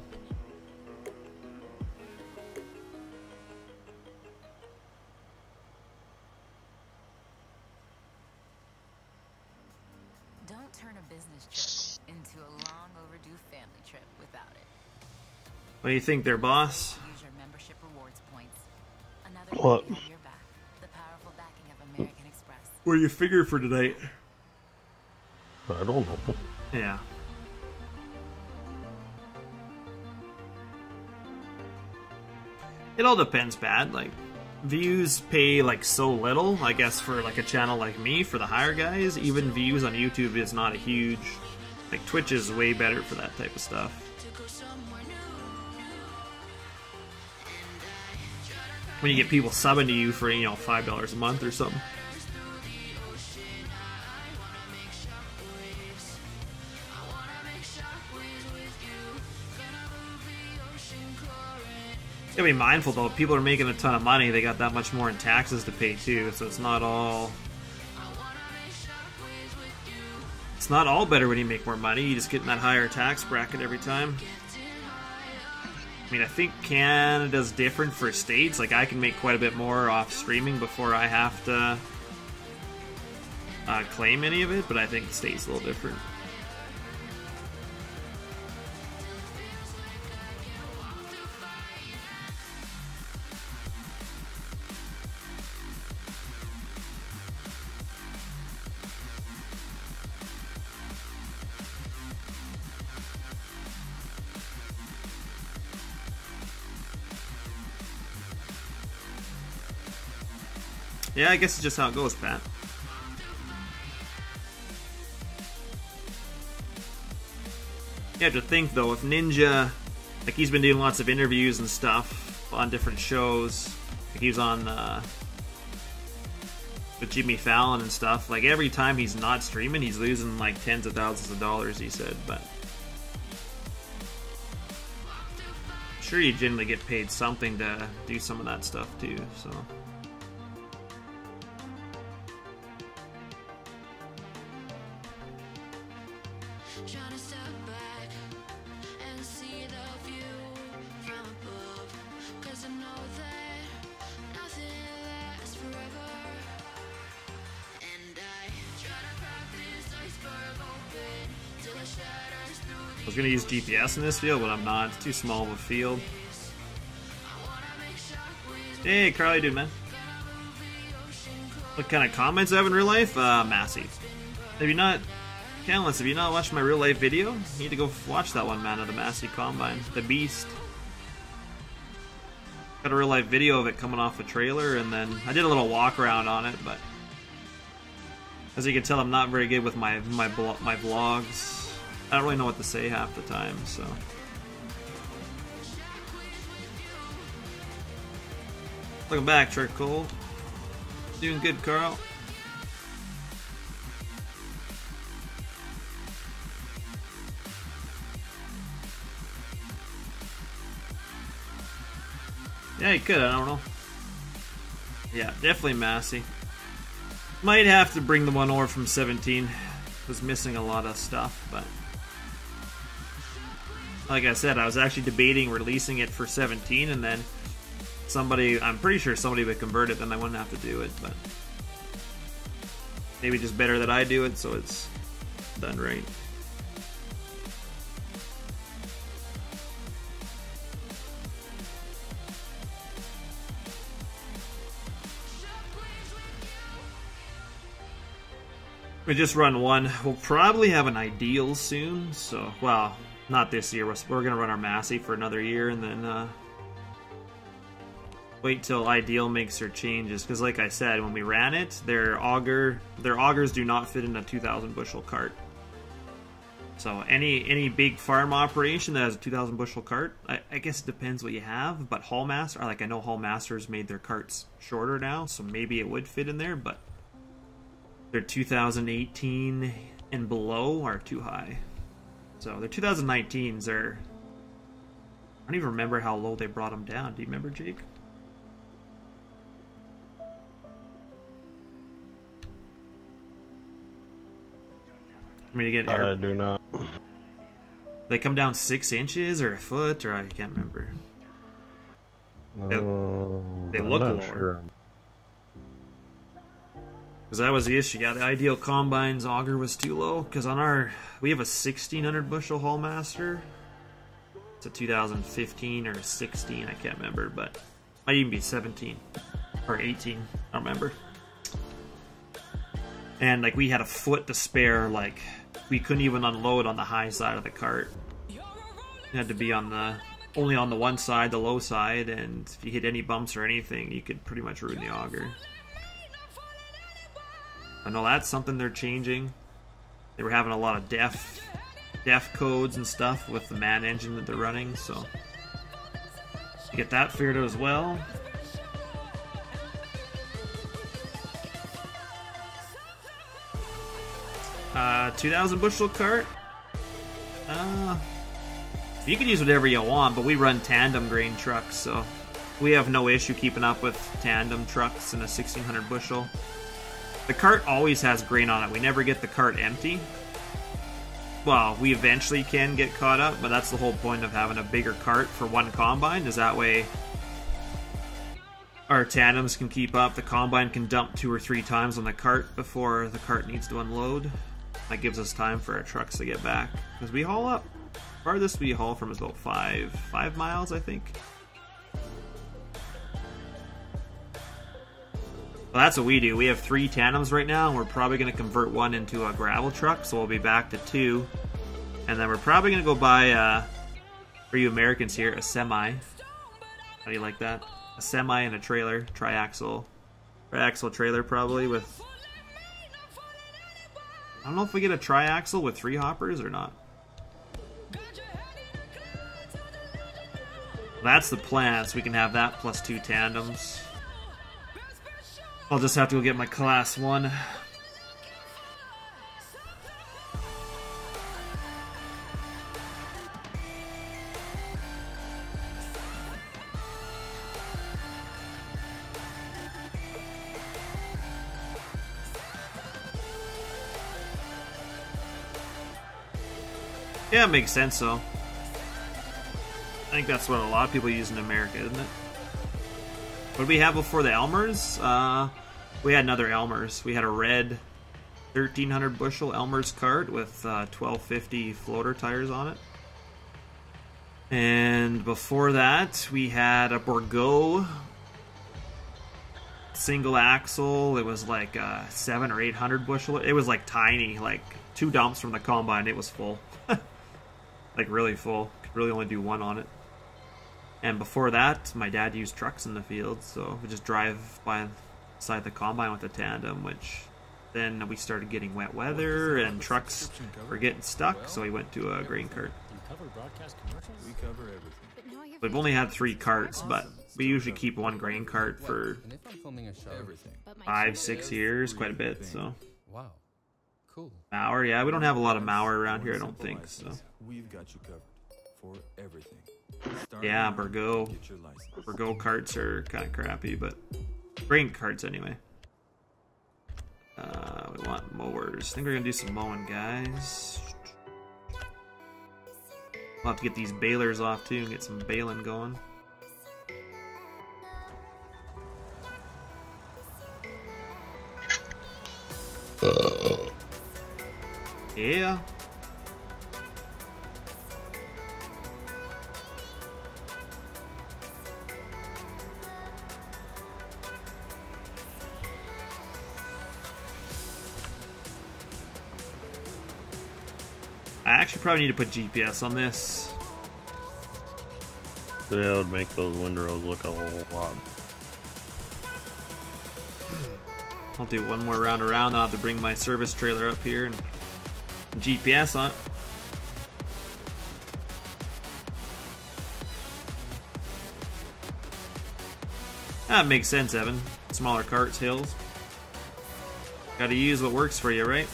Don't turn a business trip into a long overdue family trip without it. What do you think there, boss? Use your membership rewards points. Another What? way to have your back. The powerful backing of American Express. What do you figure for tonight? I don't know. Yeah. It all depends, Pat. Like, views pay like so little, I guess, for like a channel like me, for the higher guys. Even views on YouTube is not a huge, like, Twitch is way better for that type of stuff. When you get people subbing to you for, you know, $5 a month or something. You gotta be mindful though, people are making a ton of money, they got that much more in taxes to pay too, so it's not all better when you make more money. You just get in that higher tax bracket every time. I mean, I think Canada's different for states. Like, I can make quite a bit more off streaming before I have to claim any of it, but I think the state's a little different. Yeah, I guess it's just how it goes, Pat. You have to think, though, if Ninja, like, he's been doing lots of interviews and stuff on different shows. Like, he was on with Jimmy Fallon and stuff. Like, every time he's not streaming, he's losing, like, tens of thousands of dollars, he said. But I'm sure you generally get paid something to do some of that stuff, too, so... I was going to use GPS in this field, but I'm not. It's too small of a field. Hey, Carly, dude, man. What kind of comments I have in real life? Massive. If you not watched my real life video, you need to go watch that one, man, of the Massey Combine. The Beast. Got a real life video of it coming off a trailer, and then I did a little walk around on it, but as you can tell, I'm not very good with my vlogs. I don't really know what to say half the time, so. Welcome back, Charcoal. Doing good, Carl. Yeah, you could, I don't know. Yeah, definitely Massey. Might have to bring the one over from 17. Was missing a lot of stuff, but like I said, I was actually debating releasing it for 17, and then I'm pretty sure somebody would convert it, then I wouldn't have to do it, but maybe just better that I do it so it's done right. We just run one. We'll probably have an Ideal soon, so, well, not this year. We're going to run our Massey for another year, and then wait till Ideal makes their changes, because like I said, when we ran it, their augers do not fit in a 2,000 bushel cart. So any big farm operation that has a 2,000 bushel cart, I guess it depends what you have, but Hallmaster, like I know Hallmasters made their carts shorter now, so maybe it would fit in there, but their 2018 and below are too high. So their 2019s are, I don't even remember how low they brought them down. Do you remember, Jake? I mean, you get I do not. They come down 6 inches or a foot, or I can't remember. They look lower. Sure. Because that was the issue. Yeah, the Ideal Combine's auger was too low. Because on we have a 1,600 bushel Hallmaster. It's a 2015 or 16, I can't remember, but might even be 17 or 18. I don't remember. And like we had a foot to spare. Like we couldn't even unload on the high side of the cart. You had to be only on the one side, the low side, and if you hit any bumps or anything, you could pretty much ruin the auger. I know that's something they're changing. They were having a lot of def codes and stuff with the man engine that they're running, so get that figured out as well. Uh, 2,000 bushel cart. You can use whatever you want, but we run tandem grain trucks, so we have no issue keeping up with tandem trucks in a 1,600 bushel. The cart always has grain on it. We never get the cart empty. Well, we eventually can get caught up, but that's the whole point of having a bigger cart for one combine, is that way our tandems can keep up. The combine can dump 2 or 3 times on the cart before the cart needs to unload. That gives us time for our trucks to get back. Because we haul up. Farthest we haul from is about 5 miles, I think. Well, that's what we do. We have 3 tandems right now, and we're probably going to convert one into a gravel truck, so we'll be back to 2. And then we're probably going to go buy, for you Americans here, a semi. How do you like that? A semi and a trailer, triaxle trailer probably with... I don't know if we get a triaxle with 3 hoppers or not. That's the plan, so we can have that plus 2 tandems. I'll just have to go get my class 1. Yeah, it makes sense though. I think that's what a lot of people use in America, isn't it? What did we have before the Elmers? We had another Elmers. We had a red 1,300 bushel Elmers cart with 1250 floater tires on it. And before that, we had a Bourgault single axle. It was like 700 or 800 bushel. It was like tiny, like 2 dumps from the combine. It was full, like really full. Could really only do 1 on it. And before that, my dad used trucks in the field, so we just drive by beside the combine with the tandem, which then we started getting wet weather and trucks were getting stuck, so we went to a grain cart. You cover broadcast commercials? We cover everything. We've only had 3 carts, but we usually keep 1 grain cart for And if I'm filming a show, everything. 5-6 years, quite a bit, so. Wow. Cool. Malware, yeah, we don't have a lot of malware around here, I don't think, so. We've got you covered for everything. Start Yeah, now, Burgo. get your license. Burgo carts are kind of crappy, but grain carts anyway. We want mowers. I think we're gonna do some mowing, guys. We'll have to get these balers off too and get some baling going. Yeah. I actually probably need to put GPS on this. That would make those windrows look a whole lot. I'll do 1 more round around. I'll have to bring my service trailer up here and GPS on it. That makes sense, Evan. Smaller carts, hills. Gotta use what works for you, right?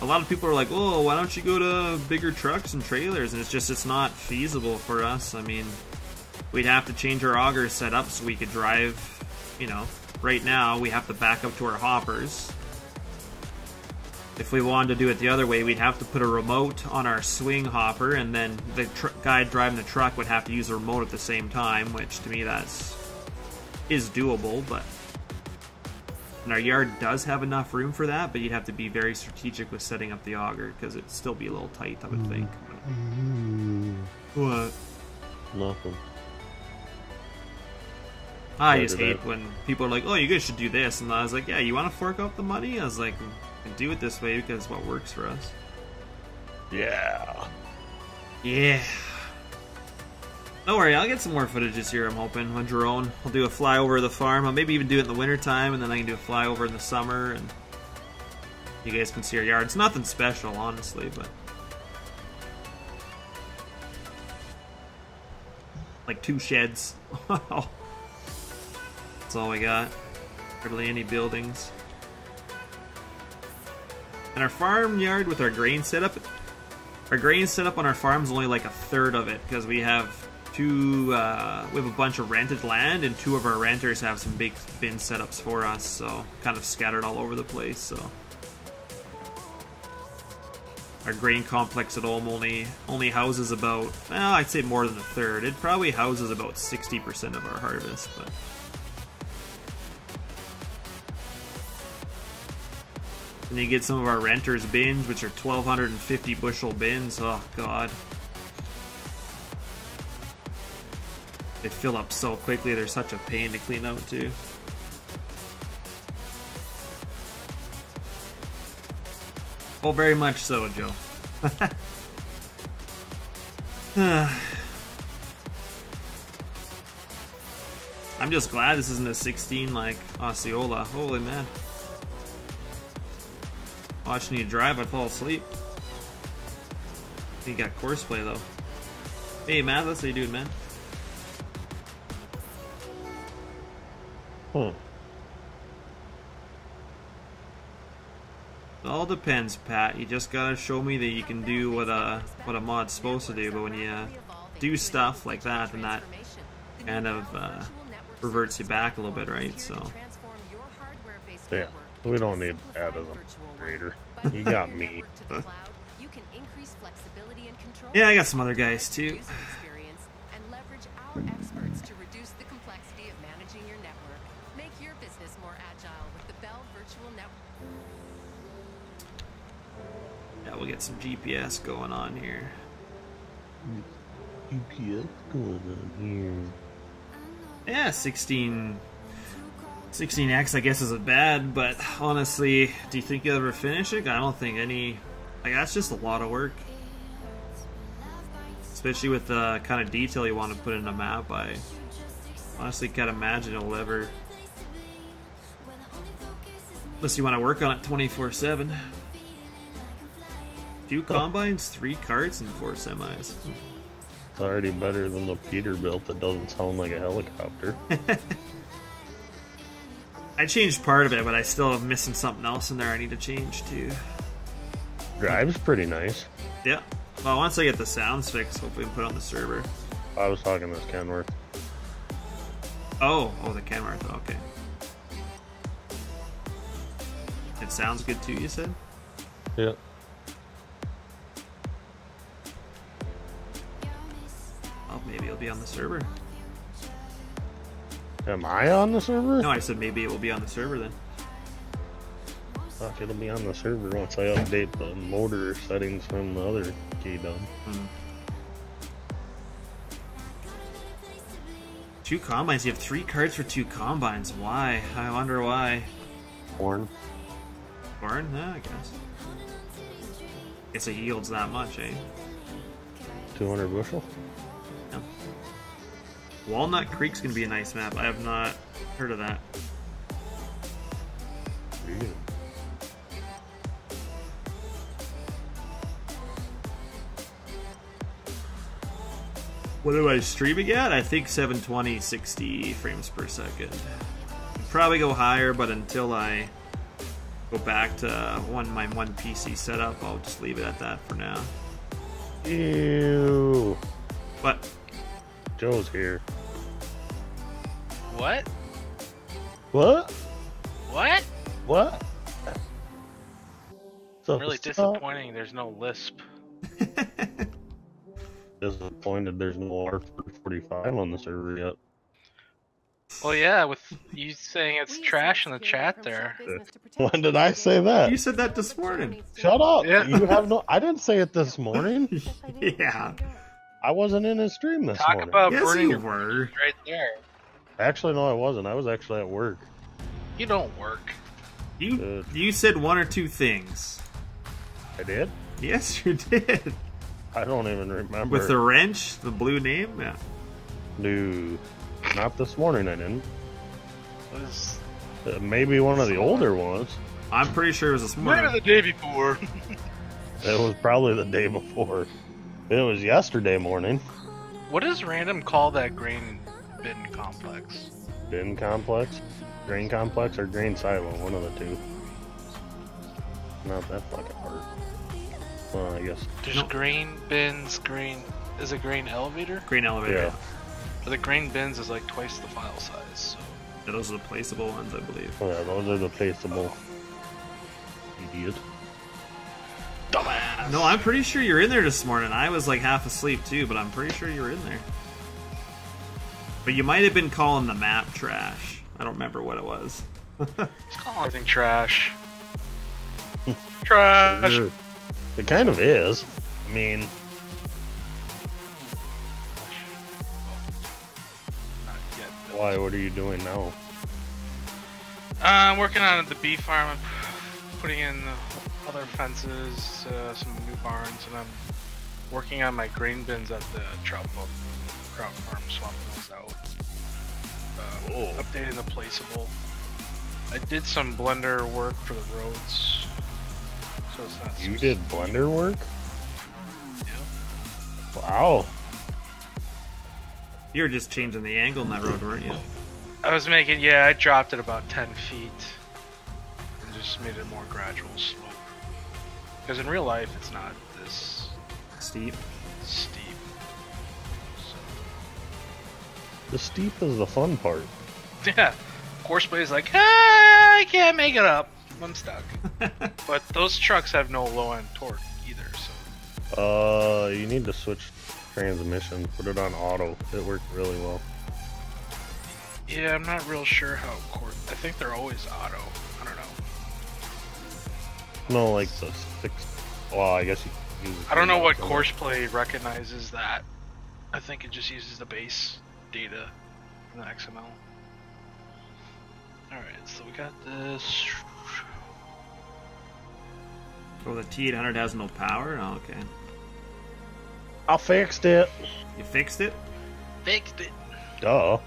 A lot of people are like, oh, why don't you go to bigger trucks and trailers? And it's not feasible for us. I mean, we'd have to change our auger setup so we could drive, you know, right now we have to back up to our hoppers. If we wanted to do it the other way, we'd have to put a remote on our swing hopper, and then the guy driving the truck would have to use the remote at the same time, which to me is doable, but and our yard does have enough room for that, but you'd have to be very strategic with setting up the auger because it'd still be a little tight, I would think. What? Nothing. I just hate when people are like, oh, you guys should do this, and I was like, yeah, you want to fork out the money? I was like, do it this way because it's what works for us. Yeah. Yeah. Don't worry, I'll get some more footage this year, I'm hoping, on drone. I'll do a flyover of the farm. I'll maybe even do it in the wintertime, and then I can do a flyover in the summer, and you guys can see our yard. It's nothing special, honestly, but like 2 sheds. That's all we got. Hardly any buildings. And our farm yard with our grain setup on our farm is only like 1/3 of it because we have we have a bunch of rented land, and 2 of our renters have some big bin setups for us, so kind of scattered all over the place. So our grain complex at home only houses about, well, I'd say more than 1/3. It probably houses about 60% of our harvest, but. And you get some of our renters' bins, which are 1,250 bushel bins. Oh, God. They fill up so quickly, they're such a pain to clean out, too. Oh, very much so, Joe. I'm just glad this isn't a 16 like Osceola. Holy man. Watching you drive, I'd fall asleep. You got courseplay though. Hey Matt, how you doing, man? Hmm. It all depends, Pat. You just gotta show me that you can do what a mod's supposed to do. But when you do stuff like that, then that kind of reverts you back a little bit, right? So. Yeah, we don't need that as a grader. You got me. Yeah, I got some other guys too. Yeah, we'll get some GPS going on here. GPS going on here. Yeah, 16 16X, I guess, isn't bad, but honestly, do you think you'll ever finish it? I don't think any. Like, that's just a lot of work. Especially with the kind of detail you want to put in a map. I honestly can't imagine it'll ever. Unless you want to work on it 24/7. 2 combines, 3 carts, and 4 semis. It's already better than the Peterbilt that doesn't sound like a helicopter. I changed part of it, but I still am missing something else in there I need to change too. Drive's pretty nice. Yeah. Well, once I get the sounds fixed, hopefully we can put it on the server. I was talking this Kenworth. Oh, the Kenworth, okay. It sounds good too, you said? Yeah. Well, maybe it'll be on the server. Am I on the server? No, I said maybe it will be on the server then. Fuck, it'll be on the server once I update the motor settings from the other key done. 2 combines? You have 3 cards for 2 combines. Why? I wonder why. Corn. Corn? Yeah, I guess. Guess it yields that much, eh? 200 bushel? Yeah. Walnut Creek's gonna be a nice map. I have not heard of that. Yeah. What am I streaming at? I think 720, 60 frames per second. Probably go higher, but until I go back to my one PC setup, I'll just leave it at that for now. Ew. What? Joe's here. What? What? What? What? So Really disappointing. There's no Lisp. Disappointed there's no R45 on the server yet. Well, yeah, with you saying it's trash in the chat there. When did I say that? You said that this morning. Shut up! Yeah. You have no. I didn't say it this morning. Yeah. I wasn't in his stream this Talk morning. about Yes, burning you your were. right there. Actually, no, I wasn't. I was actually at work. You don't work. You said 1 or 2 things. I did? Yes, you did. I don't even remember. With the wrench, the blue name, yeah. No, not this morning. I didn't. It was Maybe one of the older ones. I'm pretty sure it was this maybe morning. the day before. It was probably the day before. It was yesterday morning. What does random call that grain bin complex? Bin complex, grain complex, or grain silo. One of the two. Not that fucking hard. Well, I guess. There's grain bins, grain. Is it grain elevator? Green elevator. Yeah. But the grain bins is like twice the file size. So. Yeah, those are the placeable ones, I believe. Oh, yeah, those are the placeable. Idiot. Dumbass. No, I'm pretty sure you're in there this morning. I was like half asleep too, but I'm pretty sure you were in there. But you might have been calling the map trash. I don't remember what it was. It's calling everything trash. Trash. Sure. It kind of is. I mean, Not yet. why? What are you doing now? I'm working on the bee farm. I'm putting in other fences, some new barns, and I'm working on my grain bins at the trout farm, swapping those out. Updating the placeable. I did some blender work for the roads, so it's not. You did blender work? Yeah. Wow. You were just changing the angle in that road, weren't you? I was making, yeah, I dropped it about 10 feet and just made it a more gradual slope. Because in real life, it's not this Steep. steep. The steep is the fun part. So, yeah, Courseplay like, I can't make it up. I'm stuck. But those trucks have no low-end torque either, so. You need to switch transmission. Put it on auto. It worked really well. Yeah, I'm not real sure how I think they're always auto. I don't know. No, like the 6. Well, I guess you can use. I don't know what Courseplay recognizes that. I think it just uses the base data from the XML. Alright, so we got this. Oh, the T800 has no power? Oh, okay. I fixed it. You fixed it? Fixed it. Duh.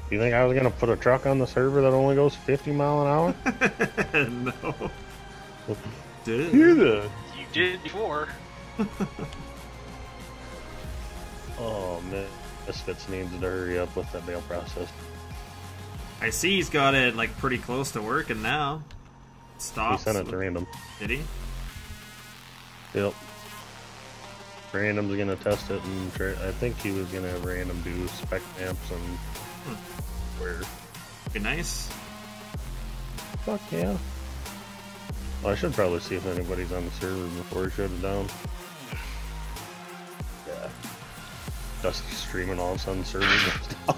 You think I was gonna put a truck on the server that only goes 50 mile an hour? No. Dude. You did before. Oh man, Misfits needs to hurry up with that bail process. I see he's got it like pretty close to working now. It stops. He sent it to Random. Did he? Yep. Random's gonna test it and try. I think he was gonna have Random do spec maps and where. Be nice. Fuck yeah. Well, I should probably see if anybody's on the server before he shut it down. Yeah. Dusty streaming all of a sudden server goes down.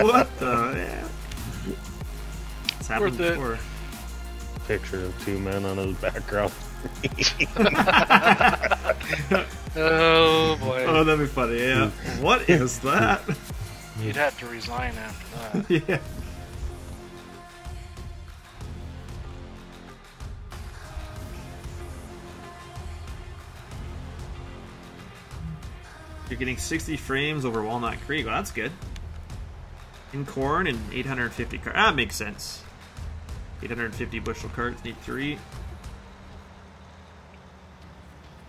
What the yeah. It's happened Worth it. before. Picture of two men on his background. Oh boy. Oh, that'd be funny, yeah. What is that? You'd have to resign after that. Yeah. You're getting 60 frames over Walnut Creek. Well, that's good. In corn and 850 carts. That makes sense. 850 bushel carts need 3.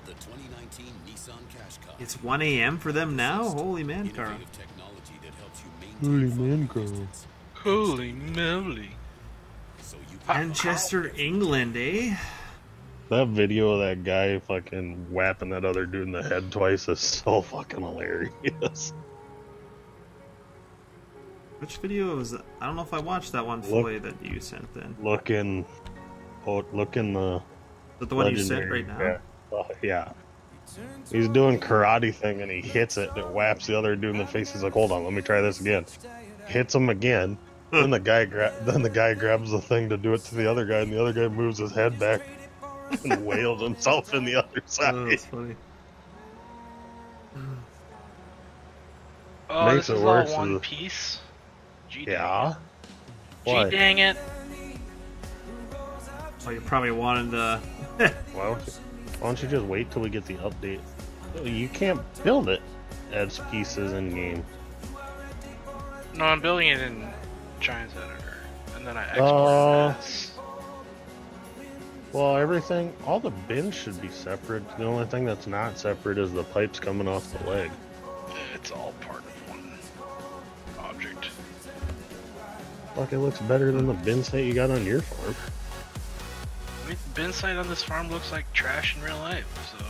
The 2019 Nissan Qashqai. It's 1 a.m. for them now? Holy man, Carl. Innovative technology that helps you maintain flight distance. Holy moly. So you can Manchester, England, eh? That video of that guy fucking whapping that other dude in the head twice is so fucking hilarious. Which video was that? I don't know if I watched that one fully that you sent then. Look in the. Is that the one you sent right now? Yeah. Yeah. He's doing karate thing and he hits it and it whaps the other dude in the face. He's like, "Hold on, let me try this again." Hits him again. Then the guy grabs the thing to do it to the other guy, and the other guy moves his head back and wails himself in the other side. Oh, that's funny. Oh, Makes this it is worse all one as- piece. Gee Yeah. Gee What? dang it. Oh, you probably wanted the. Why don't you just wait till we get the update? You can't build it as pieces in game. No, I'm building it in Giants Editor, and then I export it as... Well, all the bins should be separate. The only thing that's not separate is the pipes coming off the leg. It's all part of one object. Fuck, it looks better than the bin site you got on your farm. I mean, the bin site on this farm looks like trash in real life, so...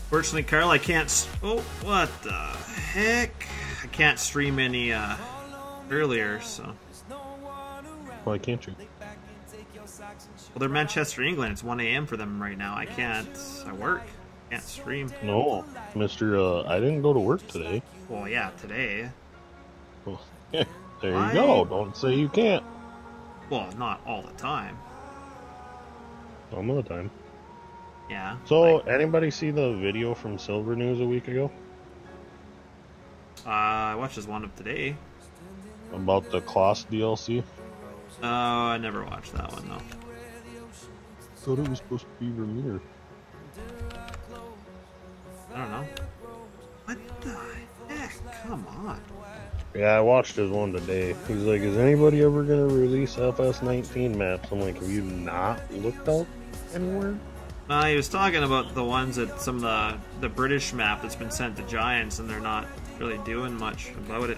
Fortunately, Carl, I can't. Oh, what the heck? I can't stream any earlier, so. Why can't you? Well, they're Manchester, England. It's 1 a.m. for them right now. I can't. I work. Can't stream. No, Mr. I didn't go to work today. Well, yeah, today. Well, there you go. Don't say you can't. Well, not all the time. Some of the time. Yeah. So, anybody see the video from Silver News a week ago? I watched this one up today. About the Kloss DLC? Oh, I never watched that one, though. Thought it was supposed to be Vermeer. I don't know. What the heck? Come on. Yeah, I watched his one today. He's like, is anybody ever going to release FS19 maps? I'm like, have you not looked out anywhere? He was talking about the ones that some of the British map that's been sent to Giants, and they're not really doing much about it.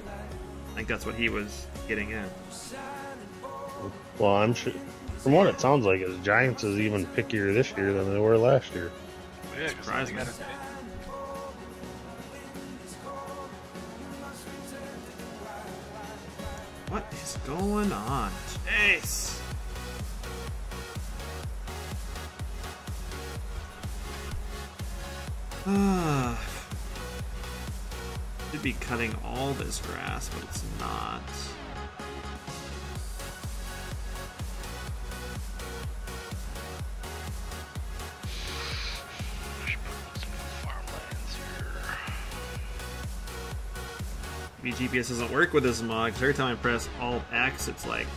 I think that's what he was getting at. Well, I'm sure. From what it sounds like, is Giants is even pickier this year than they were last year. Yeah, Surprising. What is going on? Jeez. Should be cutting all this grass, but it's not. maybe GPS doesn't work with this mod, because every time I press Alt X, it's like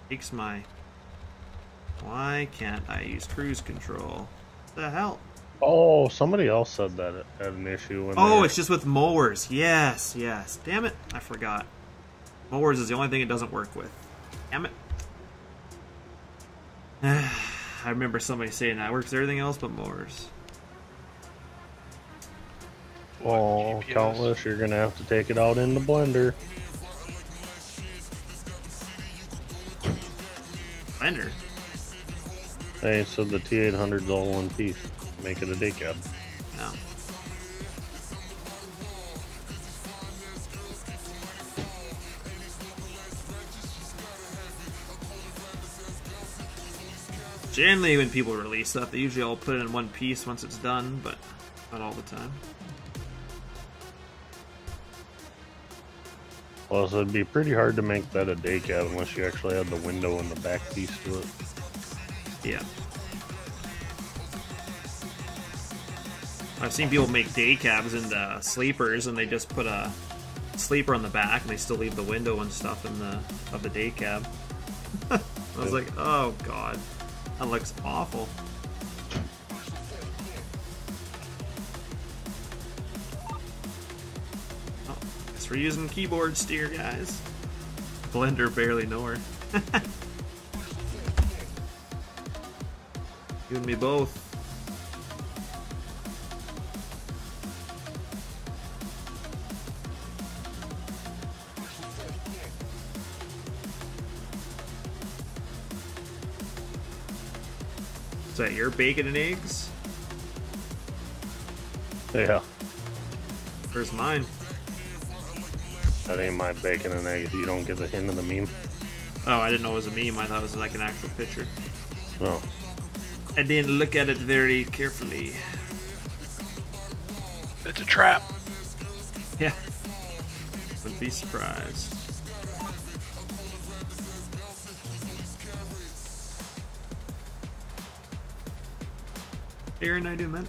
takes my. Why can't I use cruise control? What the hell? Oh, somebody else said that it had an issue. Oh, it's just with mowers. Yes, yes. Damn it, I forgot. Mowers is the only thing it doesn't work with. Damn it. I remember somebody saying that. It works with everything else but mowers. Oh, Countless, you're going to have to take it out in the blender. Blender? Hey, so the T800's all one piece. Make it a day cab. No. Generally, when people release stuff, they usually all put it in one piece once it's done, but not all the time. Well, so it'd be pretty hard to make that a day cab unless you actually had the window and the back piece to it. Yeah. I've seen people make day cabs into sleepers, and they just put a sleeper on the back, and they still leave the window and stuff in the day cab. I was like, oh god, that looks awful. Oh, guess we're using keyboard steer, guys. Blender barely know her. You and me both. Is that your bacon and eggs? Yeah. Where's mine? That ain't my bacon and eggs. You don't get the hint of the meme. Oh, I didn't know it was a meme. I thought it was like an actual picture. Oh. I didn't look at it very carefully. It's a trap. Yeah. Wouldn't be surprised. Aaron, I do, man.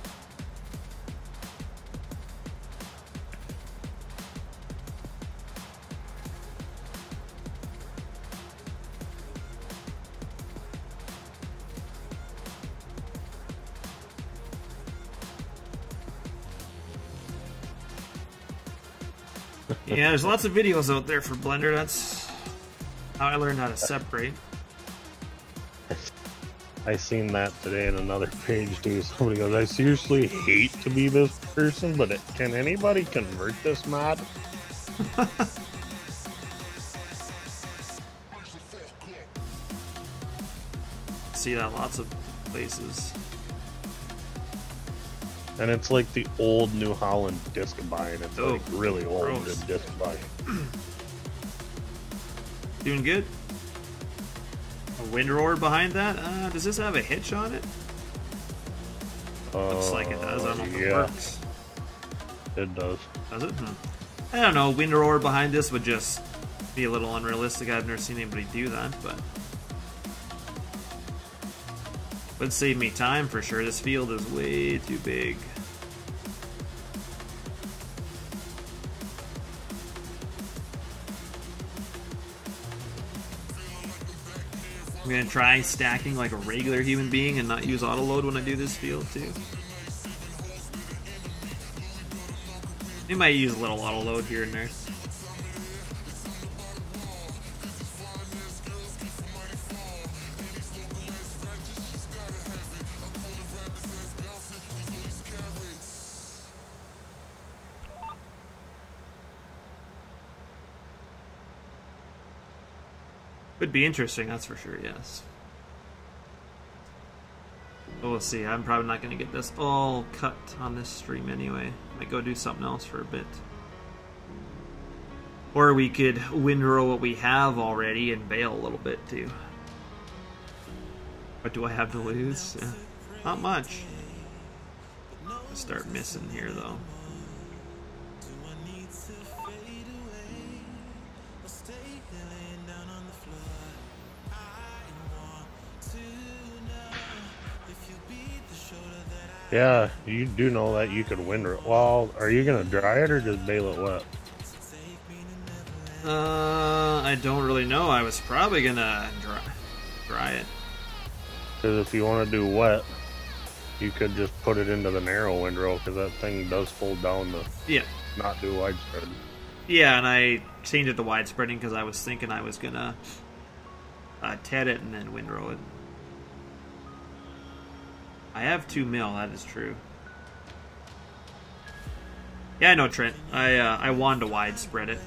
Yeah, there's lots of videos out there for Blender. That's how I learned how to separate. I seen that today in another page too. Somebody goes, I seriously hate to be this person, but can anybody convert this mod? See that lots of places. And it's like the old New Holland disc bind. It's like really old gross. disc bind. Doing good? A wind roar behind that? Does this have a hitch on it? Looks like it does. I don't know if it works. It does. Does it? I don't know. Wind roar behind this would just be a little unrealistic. I've never seen anybody do that, but would save me time for sure. This field is way too big. I'm gonna try stacking like a regular human being and not use auto load when I do this field too. We might use a little auto load here and there. Would be interesting, that's for sure, yes. But we'll see. I'm probably not going to get this all cut on this stream anyway. Might go do something else for a bit. Or we could windrow what we have already and bail a little bit too. What do I have to lose? Not much. I'll start missing here though. Yeah, you do know that you could windrow. Well, are you gonna dry it or just bale it wet? I don't really know. I was probably gonna dry it. Because if you want to do wet, you could just put it into the narrow windrow, because that thing does fold down to not do widespread. Yeah, and I changed it to widespreading because I was thinking I was gonna TED it and then windrow it. I have 2 mil, that is true. Yeah, I know, Trent. I wanted to widespread it.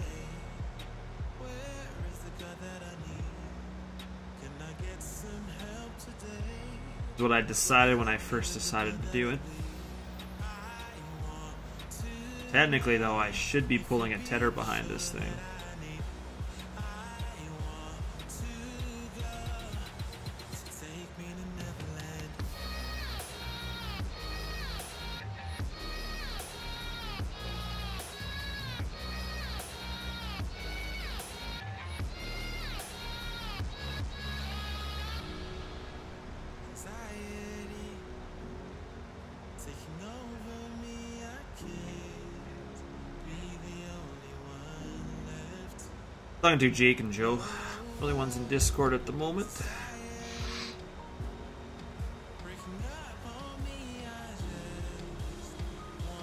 That's what I decided when I first decided to do it. Technically, though, I should be pulling a tedder behind this thing. Talking to Jake and Joe, only ones in Discord at the moment.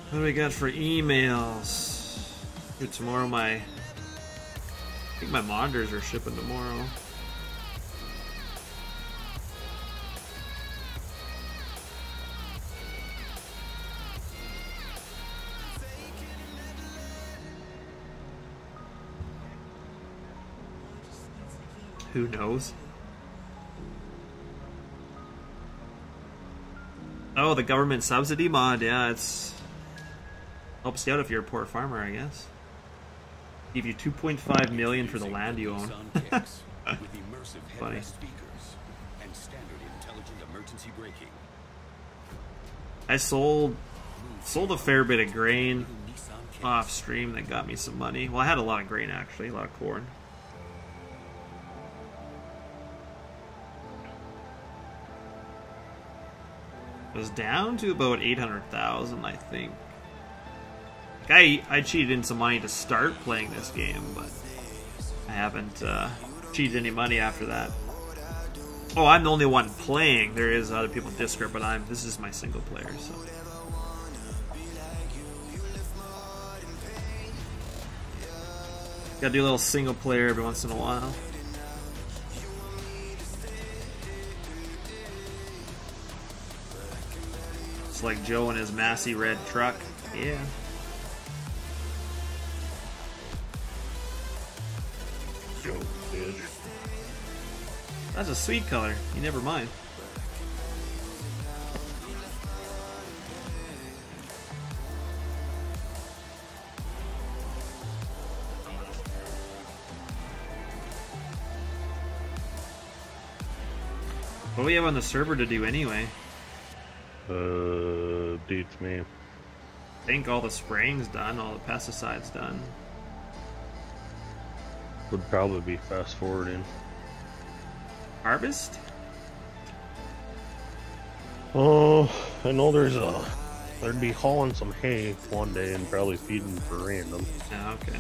What do we got for emails? Dude, tomorrow I think my monitors are shipping tomorrow. Who knows? Oh, the government subsidy mod, yeah, it's helps you out if you're a poor farmer, I guess. Give you 2.5 million for the land you own. Funny. I sold a fair bit of grain off stream that got me some money. Well, I had a lot of grain actually, a lot of corn. It was down to about 800,000, I think. I cheated in some money to start playing this game, but I haven't cheated any money after that. Oh, I'm the only one playing. There is other people in Discord, but this is my single player, so. Gotta do a little single player every once in a while. It's like Joe and his Massey red truck. Yeah. Joe, bitch. That's a sweet color. You never mind. What do we have on the server to do anyway? Beats me. I think all the spraying's done, all the pesticides done. Would probably be fast forwarding. Harvest? Oh, I know there'd be hauling some hay one day and probably feeding for random. Yeah, okay.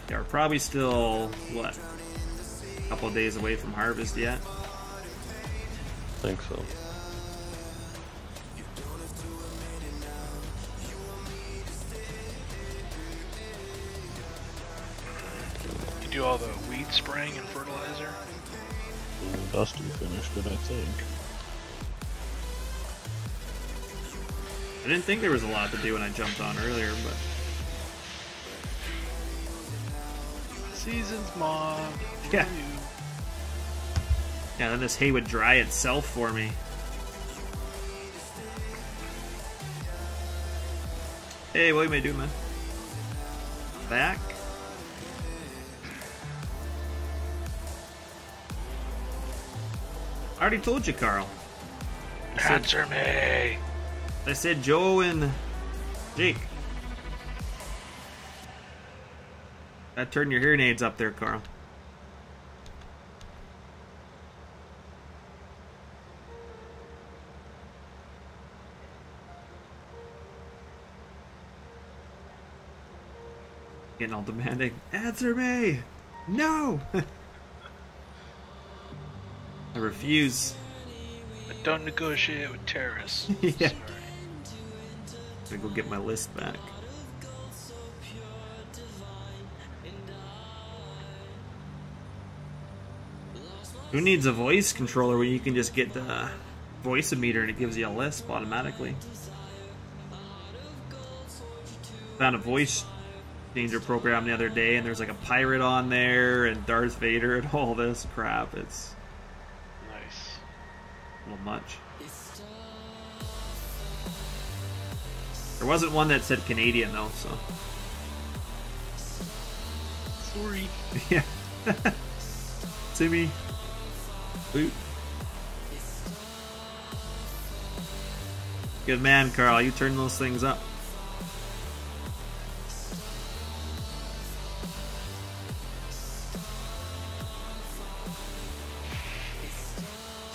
Yeah, we're probably still, what, a couple of days away from harvest yet? I think so. You do all the weed spraying and fertilizer? Dusty finished it, I think. I didn't think there was a lot to do when I jumped on earlier, but... Seasons mob. Yeah. Yeah, then this hay would dry itself for me. Hey, what are you doing, man? Back? I already told you, Carl. Answer me! I said Joe and Jake. Gotta turn your hearing aids up there, Carl. Getting all demanding. Answer me! No! I refuse. I don't negotiate with terrorists. Yeah. I'm gonna go get my list back. Who needs a voice controller when you can just get the voice emitter and it gives you a lisp automatically? Found a voice changer program the other day and there's like a pirate on there and Darth Vader and all this crap. It's Nice. a little much. There wasn't one that said Canadian though, so. Sorry. Yeah. Timmy. Boot. Good man, Carl. You turn those things up.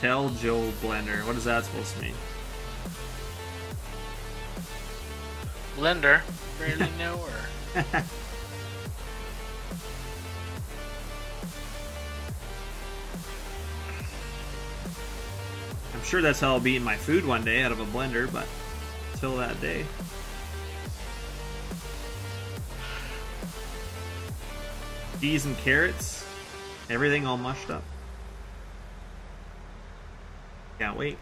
Tell Joe Blender. What is that supposed to mean? Blender. Barely know her. I'm sure that's how I'll be eating my food one day, out of a blender, but until that day. Peas and carrots. Everything all mushed up. Can't wait.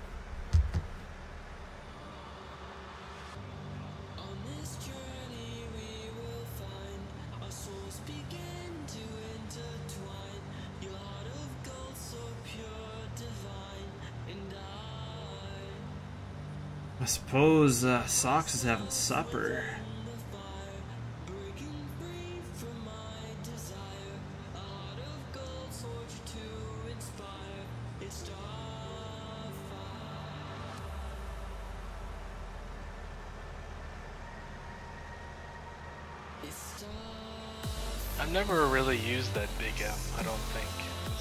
I suppose Socks is having supper. I've never really used that big M, I don't think,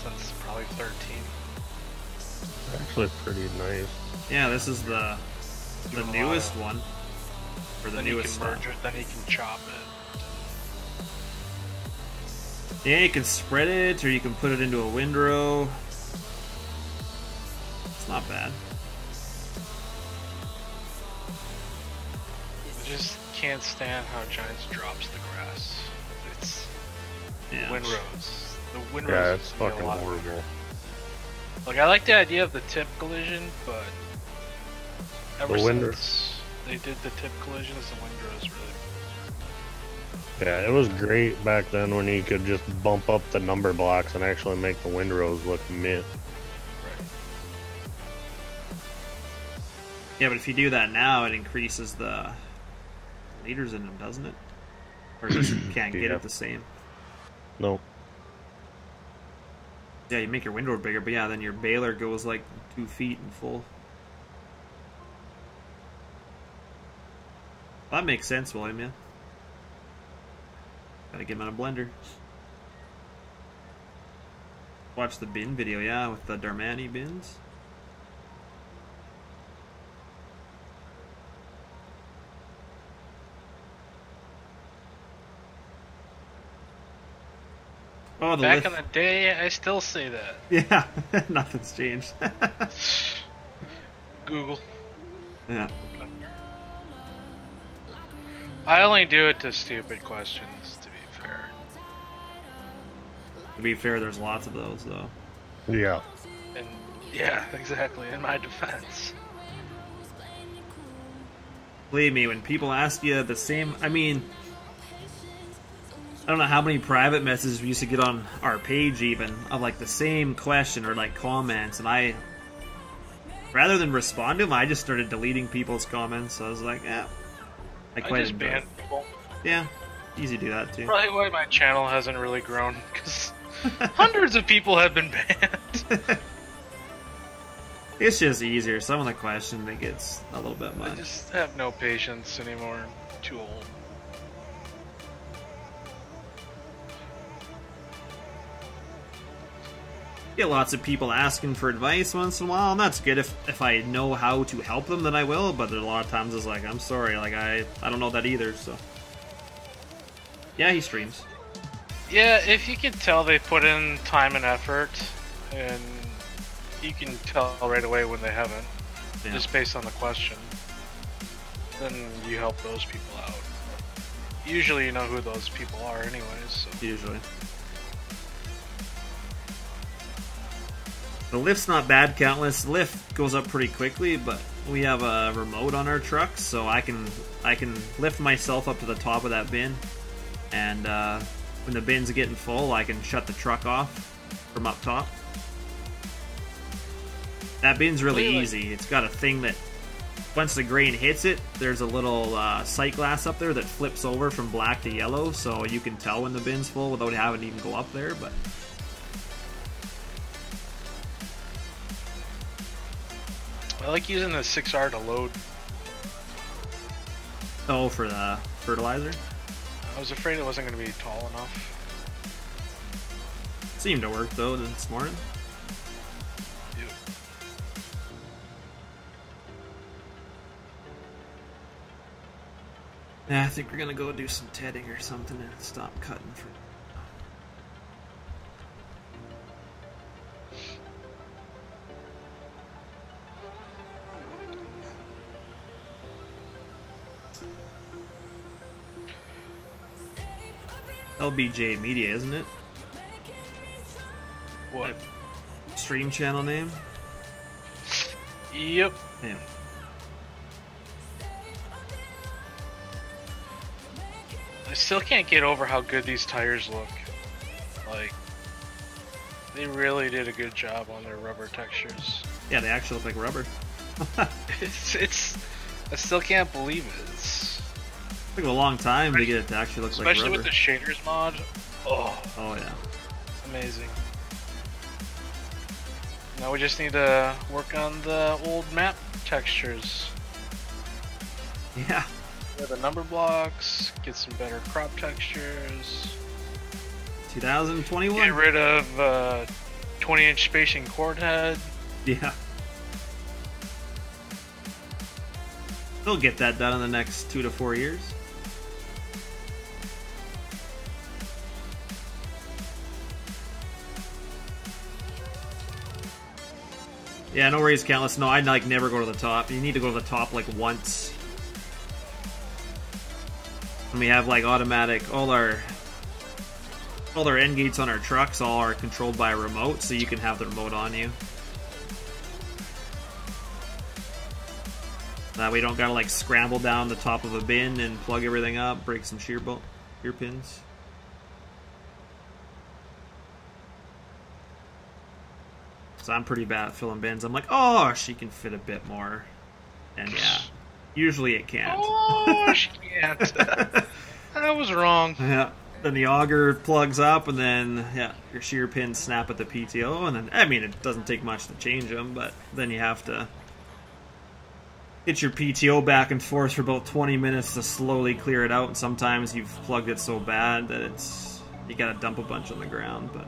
since probably 13. Actually, pretty nice. Yeah, this is the newest one. Or the then newest you can merge stuff. it, then you can chop it. Yeah, you can spread it, or you can put it into a windrow. It's not bad. I just can't stand how Giants drops the grass. It's Yeah. windrows. The windrows Yeah, used it's to be a fucking lot horrible. better. Like, I like the idea of the tip collision, but ever since they did the tip collisions, the windrows really. Yeah, it was great back then when you could just bump up the number blocks and actually make the windrows look mint. Right. Yeah, but if you do that now, it increases the liters in them, doesn't it? Or just can't get Yeah. it the same. Nope. Yeah, you make your window bigger, but yeah, then your baler goes like 2 feet in full. That makes sense, William, yeah. Gotta get him on a blender. Watch the bin video, yeah, with the Darmani bins. Oh, the Back in the day, I still say that. Yeah, nothing's changed. Google. Yeah. I only do it to stupid questions, to be fair. To be fair, there's lots of those, though. Yeah. And yeah, exactly, in my defense. Believe me, when people ask you the same... I mean... I don't know how many private messages we used to get on our page, even, of, like, the same question or, like, comments, and I... Rather than respond to them, I just started deleting people's comments, so I was like, yeah... I just banned people. Yeah, easy to do that, too. Probably why my channel hasn't really grown, because hundreds of people have been banned. It's just easier. Some of the question, it gets a little bit much. I just have no patience anymore. I'm too old. Get lots of people asking for advice once in a while, and that's good. If I know how to help them, then I will, but a lot of times it's like, I'm sorry, like I don't know that either, so. Yeah, he streams. Yeah, if you can tell they put in time and effort, and you can tell right away when they haven't, just based on the question, then you help those people out. Usually you know who those people are anyways. So. Usually. The lift's not bad, Countless. The lift goes up pretty quickly, but we have a remote on our truck, so I can lift myself up to the top of that bin, and when the bin's getting full, I can shut the truck off from up top. That bin's really easy. It's got a thing that, once the grain hits it, there's a little sight glass up there that flips over from black to yellow, so you can tell when the bin's full without having to even go up there. But I like using the 6R to load. Oh, for the fertilizer? I was afraid it wasn't going to be tall enough. Seemed to work though this morning. Yeah, I think we're gonna go do some tedding or something and stop cutting for. LBJ Media, isn't it? What? Stream channel name? Yep. Yeah. I still can't get over how good these tires look. Like, they really did a good job on their rubber textures. Yeah, they actually look like rubber. it's I still can't believe it. It took a long time to get it to actually look like rubber. Especially with the shaders mod. Oh yeah. Amazing. Now we just need to work on the old map textures. Yeah. The number blocks, get some better crop textures. 2021. Get rid of 20-inch spacing cord head. Yeah. They'll get that done in the next 2 to 4 years. Yeah, no worries, Countless. No, I'd like never go to the top. You need to go to the top like once. And we have like automatic, all our end gates on our trucks all are controlled by a remote, so you can have the remote on you. That way you don't gotta like scramble down the top of a bin and plug everything up, break some shear pins. So I'm pretty bad at filling bins. I'm like, oh, she can fit a bit more. And yeah, usually it can't. Oh, she can't. I was wrong. Yeah. Then the auger plugs up, and then yeah, your shear pins snap at the PTO, and then I mean it doesn't take much to change them, but then you have to hit your PTO back and forth for about 20 minutes to slowly clear it out. And sometimes you've plugged it so bad that you gotta dump a bunch on the ground, but.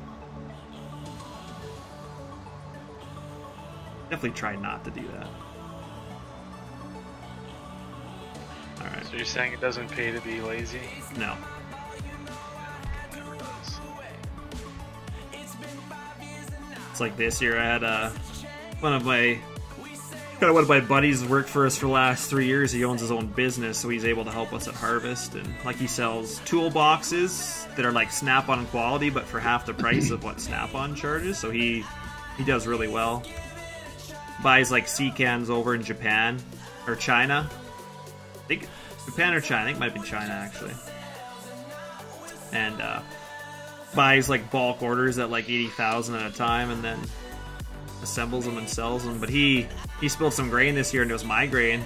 Definitely try not to do that. Alright. So you're saying it doesn't pay to be lazy? No. It's like this year I had one of my buddies worked for us for the last 3 years. He owns his own business, so he's able to help us at Harvest, and like he sells toolboxes that are like Snap-on quality but for half the price of what Snap-on charges, so he does really well. Buys like C-cans over in Japan or China. I think Japan or China. I think it might be China actually. And buys like bulk orders at like 80,000 at a time, and then assembles them and sells them. But he spilled some grain this year, and it was my grain.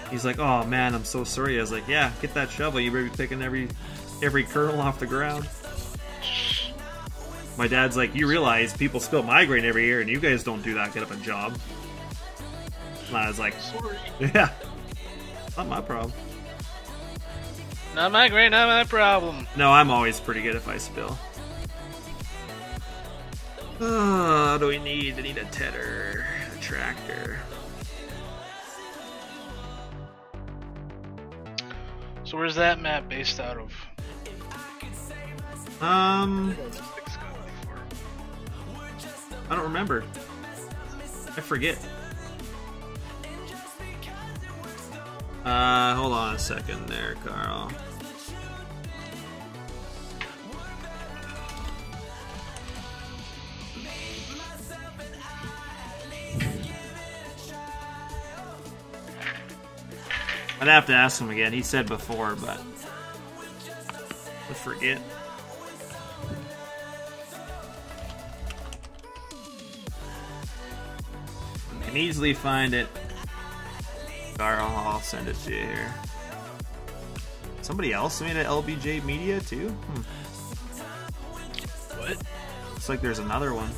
He's like, "Oh man, I'm so sorry." I was like, "Yeah, get that shovel. You better be picking every kernel off the ground." My dad's like, "You realize people spill my grain every year, and you guys don't do that. Get up a job." And I was like, "Sorry." Yeah, not my problem. Not my grain, not my problem. No, I'm always pretty good if I spill. What do we need? I need a tedder, a tractor. So where's that map based out of? I don't remember. I forget. Hold on a second there, Carl. I'd have to ask him again. He said before, but I forget. I can easily find it. Carl, I'll send it to you here. Somebody else made an LBJ Media too? What? Looks like there's another one.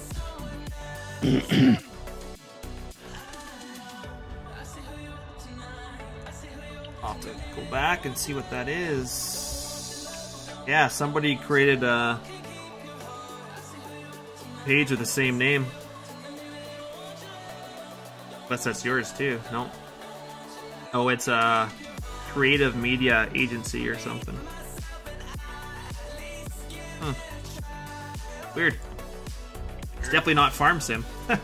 I'll have to go back and see what that is. Yeah, somebody created a page with the same name. Unless that's yours too. No. Oh, it's a creative media agency or something. Weird. It's definitely not Farm Sim. What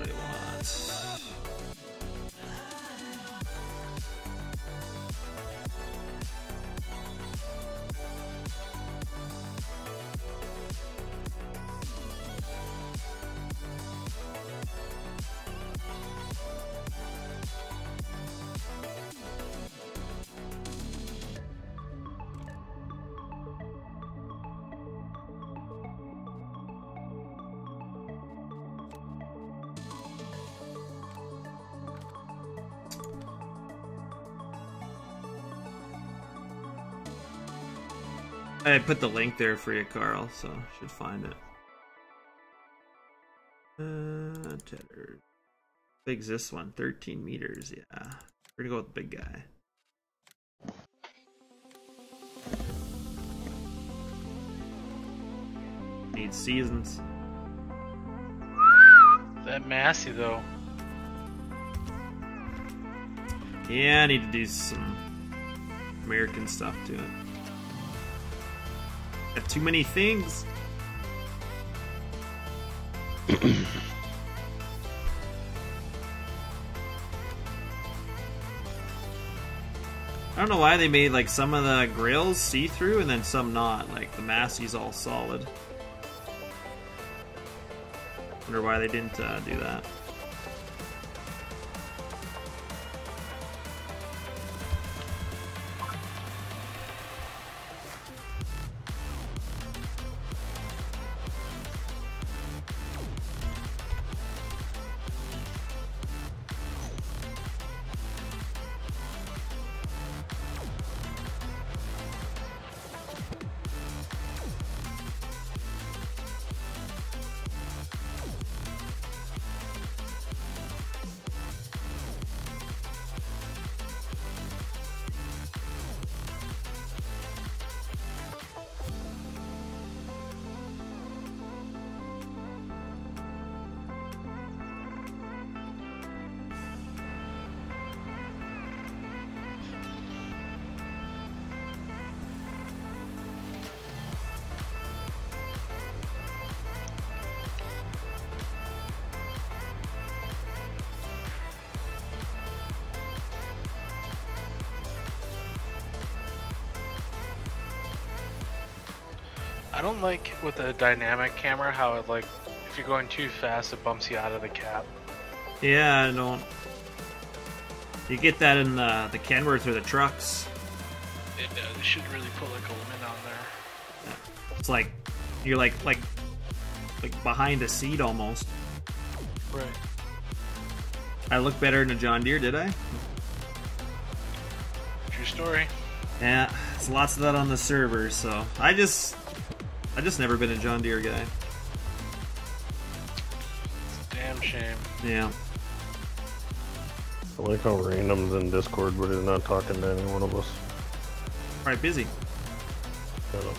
do you want? I put the link there for you, Carl, so you should find it. How big's this one? 13 meters, yeah. We're gonna go with the big guy. Needs seasons. That Massey though. Yeah, I need to do some American stuff to it. Got too many things. I don't know why they made like some of the grills see-through and then some not. Like the Massey's all solid. Wonder why they didn't do that. I don't like with a dynamic camera how it like if you're going too fast it bumps you out of the cap. Yeah, I don't. You get that in the Kenworth or the trucks. It should really put like a limit on there. Yeah. It's like you're like behind a seat almost. Right. I look better in a John Deere, did I? True story. Yeah, there's lots of that on the server, so I just never been a John Deere guy. It's a damn shame. Yeah. I like how Random's in Discord, but he's not talking to any one of us. Probably busy. I don't know.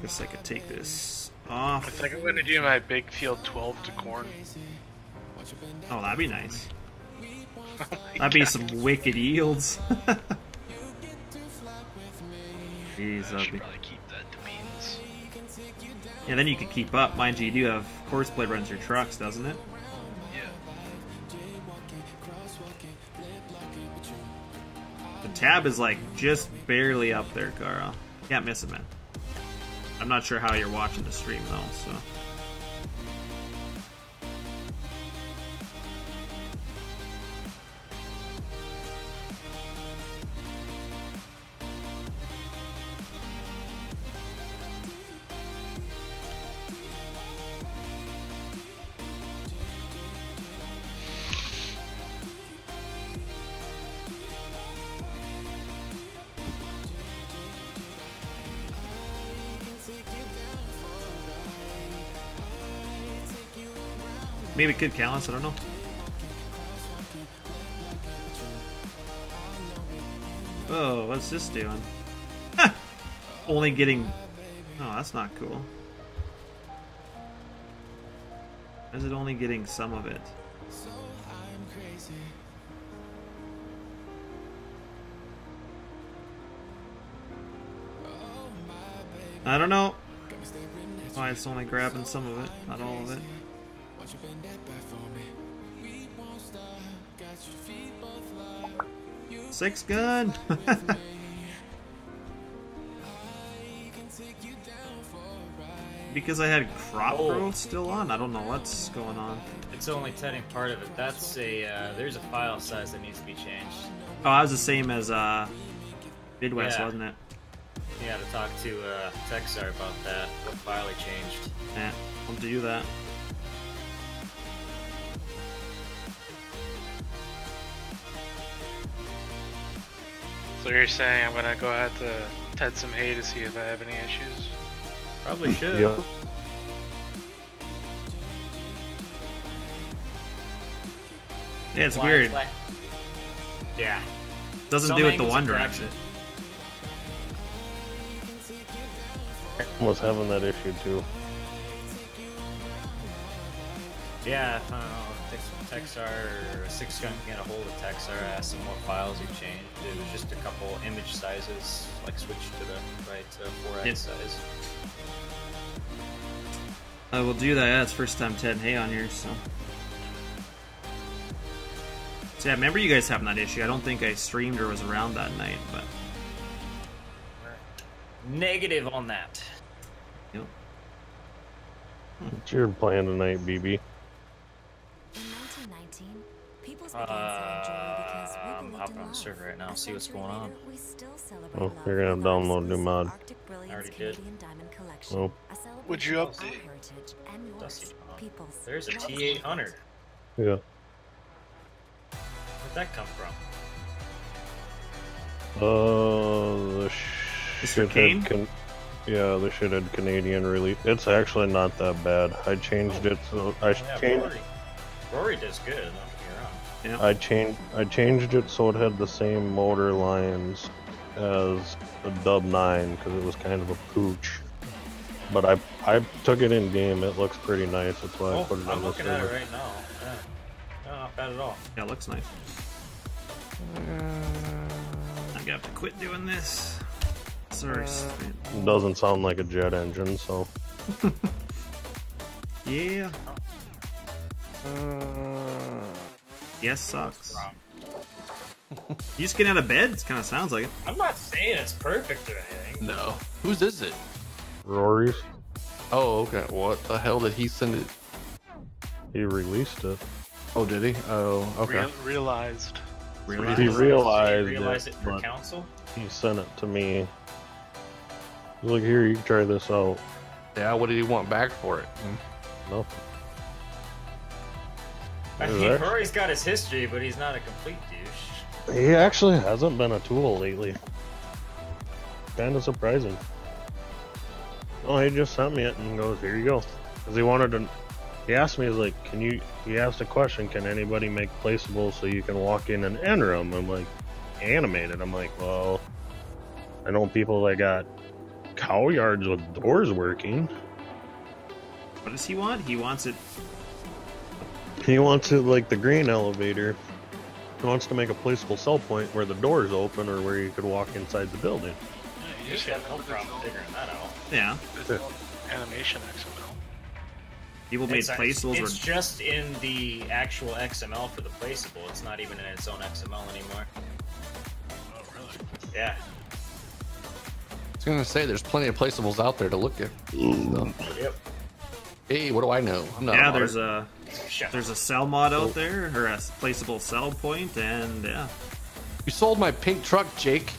Guess I could take this off. I think I'm gonna do my big field 12 to corn. Oh, that'd be nice. Oh That'd be some wicked yields. Jeez, I that'd should be... probably keep that to beans. Yeah, then you could keep up. Mind you, you do have Courseplay runs your trucks, doesn't it? Yeah. The tab is like just barely up there, Carl. Can't miss it, man. I'm not sure how you're watching the stream though, so. Maybe it could count, I don't know. Oh, what's this doing? Only getting... Oh, that's not cool. Why is it only getting some of it? I don't know. Why it's only grabbing some of it, not all of it. Sixgun! Because I had crop growth still on? I don't know what's going on. It's only setting part of it. That's a, there's a file size that needs to be changed. Oh, I was the same as Midwest, Yeah. wasn't it? Yeah, to talk to Texar about that. What file he changed. Yeah, I'll do that. So you're saying I'm gonna go ahead to Ted some hay to see if I have any issues? Probably should. Yep. Yeah, it's weird. Yeah. Doesn't Some do it the angles one it grabs direction. Was having that issue too. Yeah, I don't know. Texar or Sixgun can get a hold of Texar, ask him what files he changed. It was just a couple image sizes, like switched to the right 4x Yep. size. I will do that. Yeah, it's first time Ted and Hay on here, so. So yeah, I remember you guys having that issue. I don't think I streamed or was around that night, but. Negative on that. Yep. What's your plan tonight, BB? In 1919, people's I'm hopping on the server right now, see what's going on. Oh, you're gonna have to download new mod. I already did. Oh. Would you update? Dusty. There's a T800. Yeah. Where'd that come from? The Mr. Kane? Yeah, the shit had Canadian release. It's actually not that bad. I changed it so I changed. Rory does good. Don't get me wrong. Yeah. I changed it so it had the same motor lines as the Dub 9 because it was kind of a pooch. But I took it in game. It looks pretty nice. That's why I put it on I'm the looking at it server. right now. Yeah. No, not bad at all. Yeah, it looks nice. I'm gonna have to quit doing this. Sorry. It doesn't sound like a jet engine, so. Yeah. Yes, sucks. You just get out of bed? It kind of sounds like it. I'm not saying it's perfect or anything. No. Whose is it? Rory's. Oh, okay. What the hell did he send it? He released it. Oh, did he? Oh, okay. Realized. He Did you realized realize it for but council? he sent it to me. He's like, here, you can try this out. Yeah, what did he want back for it? Nothing. I Is mean, that- Rory's got his history, but he's not a complete douche. He actually hasn't been a tool lately. Kind of surprising. Oh, he just sent me it and goes, here you go. Because he wanted to, he asked me, he's like, he asked a question, can anybody make placeables so you can walk in and enter them? I'm like, animated. I'm like, well, I know people that got cow yards with doors working. What does he want? He wants it. He wants it like the green elevator. He wants to make a placeable sell point where the doors open or where you could walk inside the building. Yeah, you just got no problem figuring that out. Yeah. Animation XML. People made placeables. It's just in the actual XML for the placeable. It's not even in its own XML anymore. Oh, really? Yeah. I was gonna say there's plenty of placeables out there to look at. Yep. Hey, what do I know? I'm not. Yeah, a there's a cell mod out there, or a placeable cell point, and yeah. You sold my pink truck, Jake.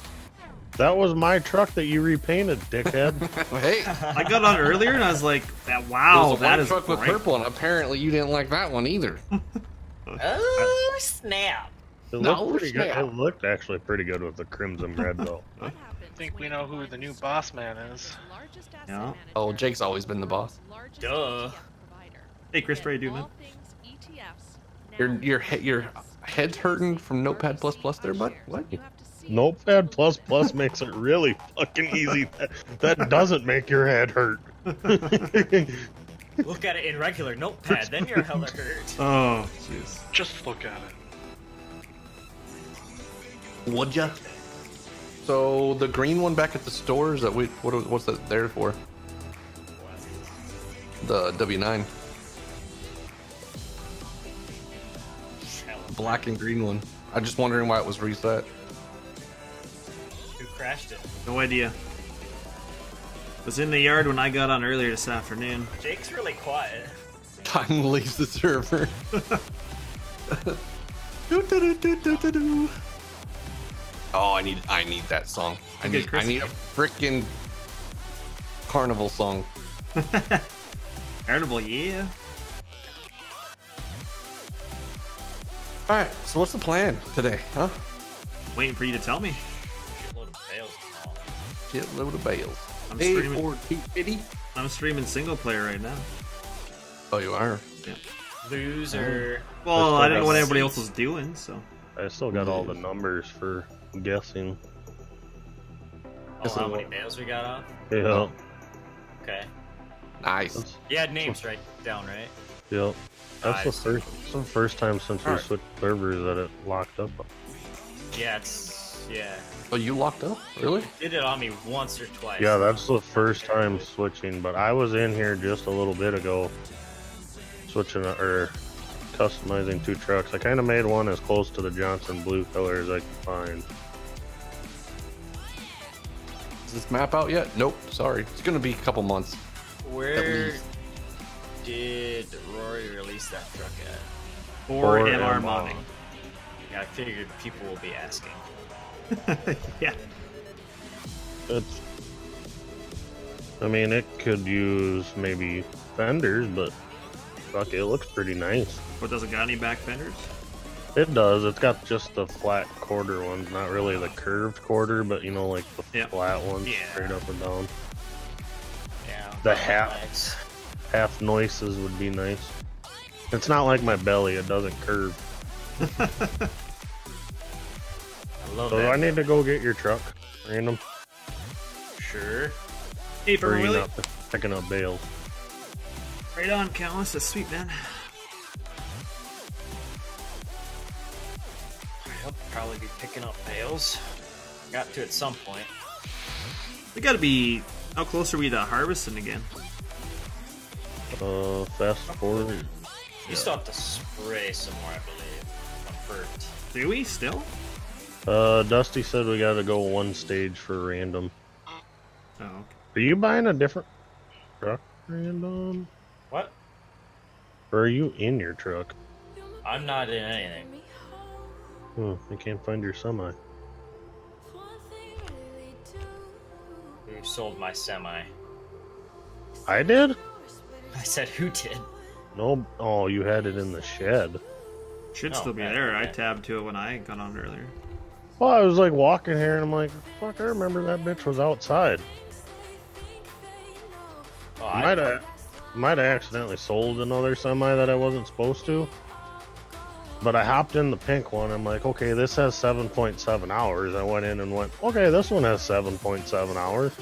That was my truck that you repainted, dickhead. Hey, I got on earlier and I was like, "Wow, that is truck with bright." purple." And apparently, you didn't like that one either. Oh snap! It looked pretty good. It looked actually pretty good with the crimson red, though. I think we know who the new boss man is. Yeah. Oh, Jake's always been the boss. Duh. Hey, Chris, how you doing, man? Your head's hurting from Notepad++ there, bud? What? Notepad++ makes it really fucking easy. That doesn't make your head hurt. Look at it in regular Notepad, then your hella hurt. Oh, jeez. Just look at it. Would ya? So the green one back at the store, is that what's that there for? The W9. Black and green one. I'm just wondering why it was reset. Who crashed it? No idea. Was in the yard when I got on earlier this afternoon. Jake's really quiet. Time leaves the server. Oh, I need that song. I need a freaking carnival song. Carnival, yeah. All right, so what's the plan today, huh? Waiting for you to tell me. Shitload of bales tomorrow. Shitload of bales. I'm Hey, streaming. 250. I'm streaming single player right now. Oh, you are? Yeah. Loser. Well, I didn't know what everybody else was doing, so. I still got all the numbers for guessing. Oh, how many bales we got off? Yeah. Okay. Nice. You had names right down, right? Yep. That's Nice. the first time since we switched servers that it locked up. Yeah, it's yeah. Oh, you locked up? Really? Did it on me once or twice. Yeah, that's the first time switching, but I was in here just a little bit ago switching or customizing two trucks. I kind of made one as close to the Johnson blue color as I could find. Is this map out yet? Nope. Sorry. It's gonna be a couple months. Where did Rory release that truck at? Or MR modding. Yeah, I figured people will be asking. Yeah. I mean, it could use maybe fenders, but fuck, it looks pretty nice. What, does it got any back fenders? It does. It's got just the flat quarter ones, not really the curved quarter, but you know, like the flat ones, straight up and down. Yeah. The half noises would be nice. It's not like my belly; it doesn't curve. I love So that. I need to go get your truck, random. Sure. Hey, for Or you really? not picking up bales. Right on, Callus. That's sweet, man. I'll probably be picking up bales. Got to at some point. We gotta be. How close are we to harvesting again? Fast forward. You still have to spray some more, I believe. On Bert. Do we still? Dusty said we gotta go one stage for random. Oh, okay. Are you buying a different truck, random? What? Or are you in your truck? I'm not in anything. Oh, I can't find your semi. Who sold my semi? I did? I said who did? No. Oh, you had it in the shed. Should Oh, still be okay, there. I okay. tabbed to it when I got on earlier. Well, I was like walking here and I'm like, fuck, I remember that bitch was outside. Oh, Might have accidentally sold another semi that I wasn't supposed to. But I hopped in the pink one. I'm like, okay, this has 7.7 hours. I went in and went, okay, this one has 7.7 hours.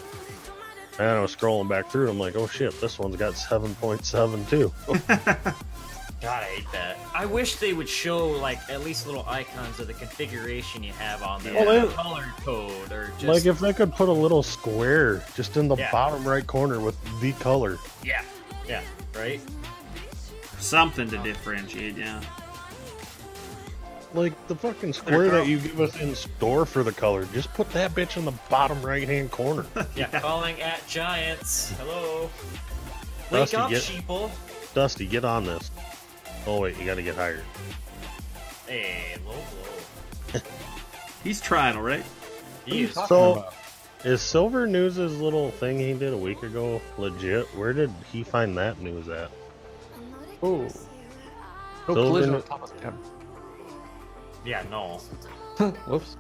And I was scrolling back through it. I'm like, oh shit, this one's got 7.7 too. God, I hate that. I wish they would show like at least little icons of the configuration you have on there, color code, or just like if they could put a little square just in the bottom right corner with the color. Yeah, right. Something to differentiate, yeah. Like the fucking square that you give us in store for the color, just put that bitch in the bottom right hand corner. Yeah, calling at Giants. Hello. Wake up, sheeple. Dusty, get on this. Oh wait, you gotta get hired. Hey, low blow. He's trying, all right? So, is Silver News' little thing he did a week ago legit? Where did he find that news at? Oh. No collision on top of him. Yeah, no. Whoops.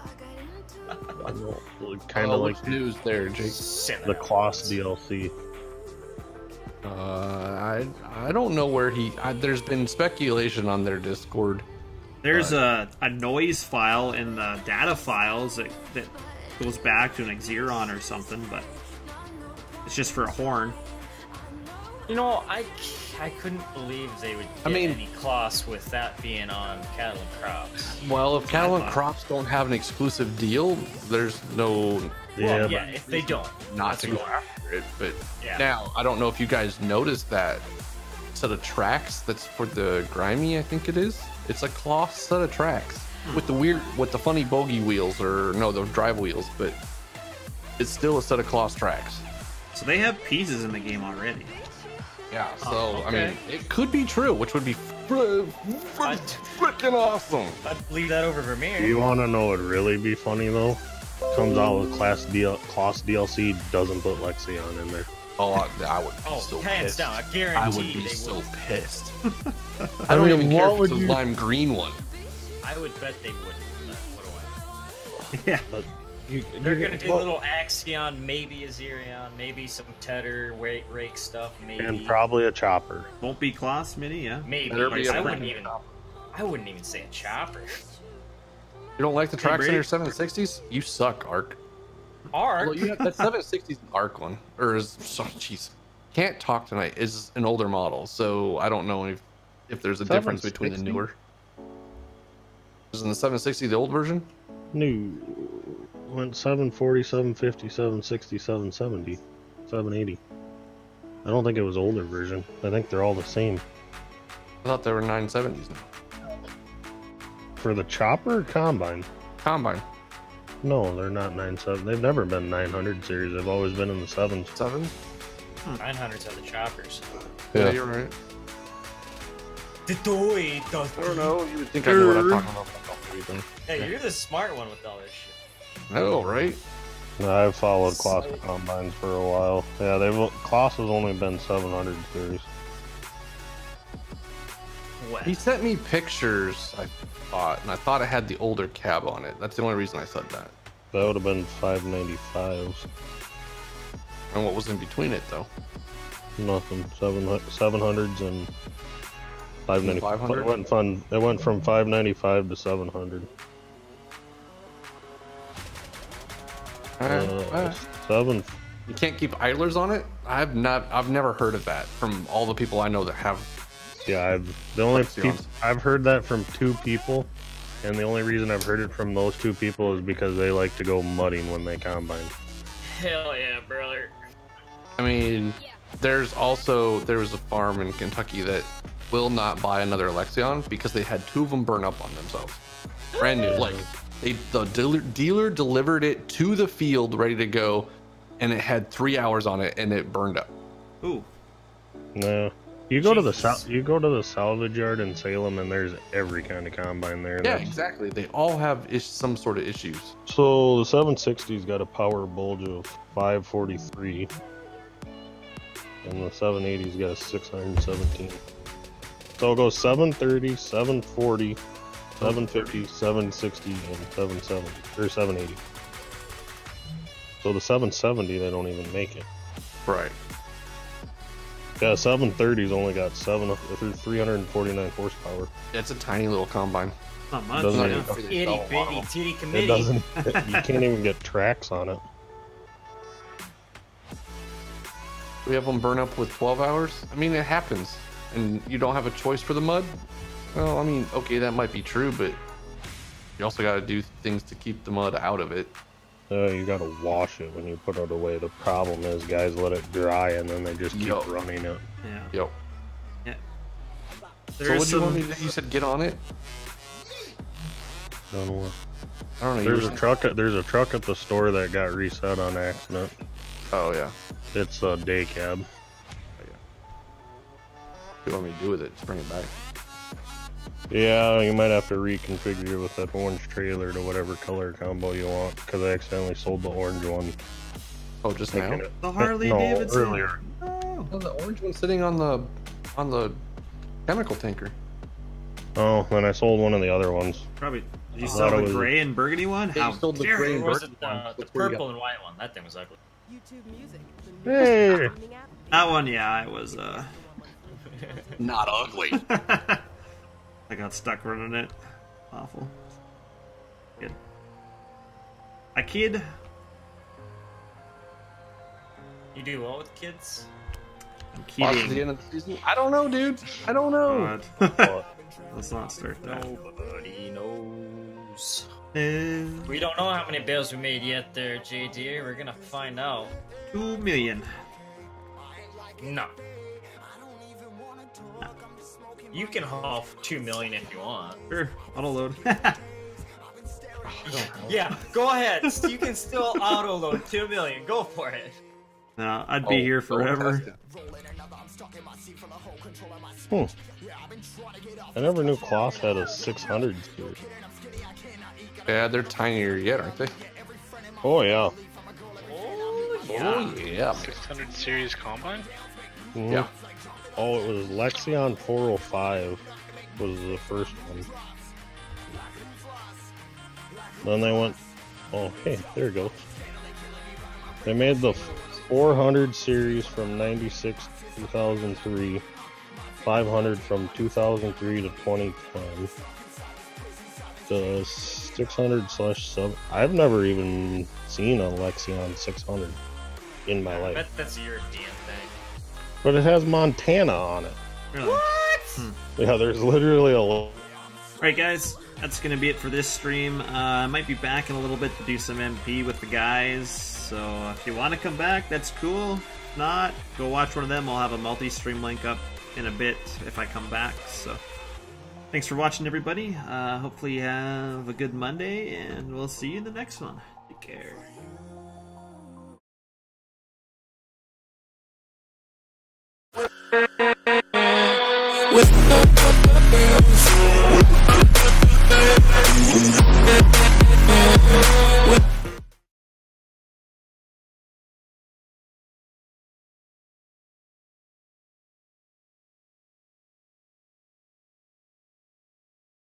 Kind of like news there, Jake. The Kloss DLC. I don't know where he. There's been speculation on their Discord. There's a noise file in the data files that goes back to an Xeron or something, but it's just for a horn. You know, I couldn't believe they would get any Kloss with that being on Cattle and Crops. Well, if Cattle and Crops don't have an exclusive deal, there's no. Well, yeah, if they don't, not to go after it. But now, I don't know if you guys noticed that set of tracks that's for the Grimy, I think it is. It's a Kloss set of tracks with the funny bogey wheels, or no, the drive wheels, but it's still a set of Kloss tracks. So they have pieces in the game already. Yeah, so I mean, it could be true, which would be freaking awesome. I'd leave that over Vermeer. You want to know what would really be funny though? Comes out with Kloss DLC, doesn't put Lexion in there. Oh, I would be so hands pissed. down, I guarantee I would be so pissed. I don't mean, even care what if it's would a lime green one. I would bet they wouldn't. What do I know? Yeah. But They're gonna do a little Axion, maybe a Xerion, maybe some Tedder, rake stuff, maybe. And probably a chopper. Won't be Kloss Mini, yeah. Maybe. Better be I wouldn't even say a chopper. You don't like the tracks in your 760s? You suck, Arc. Arc? Well, you have that 760's an Arc one, or is jeez, can't talk tonight. Is an older model, so I don't know if there's a difference between the newer. Is in the 760 the old version? No. Went 740, 750, 760, 770, 780. I don't think it was older version. I think they're all the same. I thought they were 970s now. For the chopper or combine? Combine. No, they're not 970. They've never been 900 series. They've always been in the 7s. 7? 900s are the choppers. Yeah, you're right. The toy does. I don't know. You would think I knew what I'm talking about. Hey, you're the smart one with all this shit. No, right? No, I've followed Kloss combines for a while. Yeah, Kloss has only been 700 series. What? He sent me pictures, I thought, and I thought it had the older cab on it. That's the only reason I said that. That would have been 595s. And what was in between it, though? Nothing. 700s and 595. 500? It went from 595 to 700. Seven. You can't keep idlers on it? I've never heard of that from all the people I know that have. Yeah, I've heard that from 2 people, and the only reason I've heard it from those 2 people is because they like to go mudding when they combine. Hell yeah, brother. I mean, there was a farm in Kentucky that will not buy another Lexion because they had 2 of them burn up on themselves. Brand new. Like, the dealer delivered it to the field ready to go, and it had 3 hours on it, and it burned up. Ooh. No. You go to the salvage yard in Salem, and there's every kind of combine there. Yeah, exactly. They all have some sort of issues. So the 760's got a power bulge of 543, and the 780's got a 617. So it goes 730, 740, 750, 760, and 770 or 780. So the 770 they don't even make it. Right. Yeah, 730's only got 349 horsepower. It's a tiny little combine. Not much. Itty bitty titty committee. It doesn't. You can't even get tracks on it. We have them burn up with 12 hours. I mean, it happens. And you don't have a choice for the mud? Well, I mean, okay, that might be true, but you also got to do things to keep the mud out of it. You got to wash it when you put it away. The problem is guys let it dry and then they just keep running it. Yeah. Yep. Yeah. So what do you want me to do? You said get on it? Don't know what. I don't know. There's a truck at the store that got reset on accident. Oh yeah. It's a day cab. What do you want me to do with it? Just bring it back. Yeah, you might have to reconfigure it with that orange trailer to whatever color combo you want, because I accidentally sold the orange one. Oh, just now? The Harley Davidson. Earlier. Oh, the orange one's sitting on the chemical tanker. Oh, then I sold one of the other ones. Probably. Did you sell the gray and burgundy one? How sold the dare gray you? and Or was burgundy it one. the purple and white one? That thing was ugly. YouTube Music, the new Hey! streaming app. That one, yeah, it was, Not ugly. I got stuck running it. Awful. Good. A kid. You do what with kids? I'm Watch the kidding. end of the season? I don't know, dude. I don't know. God. Let's not start that. Nobody knows. No. We don't know how many bills we made yet there, JD. We're gonna find out. 2 million. No. You can haul for 2 million if you want. Sure, auto load. Yeah, go ahead. You can still auto load 2 million. Go for it. No, I'd be here forever. I never knew Kloss had a 600 series. Yeah, they're tinier yet, aren't they? Oh yeah. Oh yeah. 600 series combine? Mhm. Yeah. Oh, it was Lexion 405 was the first one. Then they went, oh hey, there it goes. They made the 400 series from 96 to 2003, 500 from 2003 to 2010. The 600/7. I've never even seen a Lexion 600 in my I life. bet that's a European thing. But it has Montana on it. Really? What? Yeah, there's literally a. Alright guys, that's going to be it for this stream. I might be back in a little bit to do some MP with the guys, so if you want to come back, that's cool. If not, go watch one of them. I'll have a multi-stream link up in a bit if I come back. So thanks for watching, everybody. Hopefully you have a good Monday, and we'll see you in the next one. Take care. With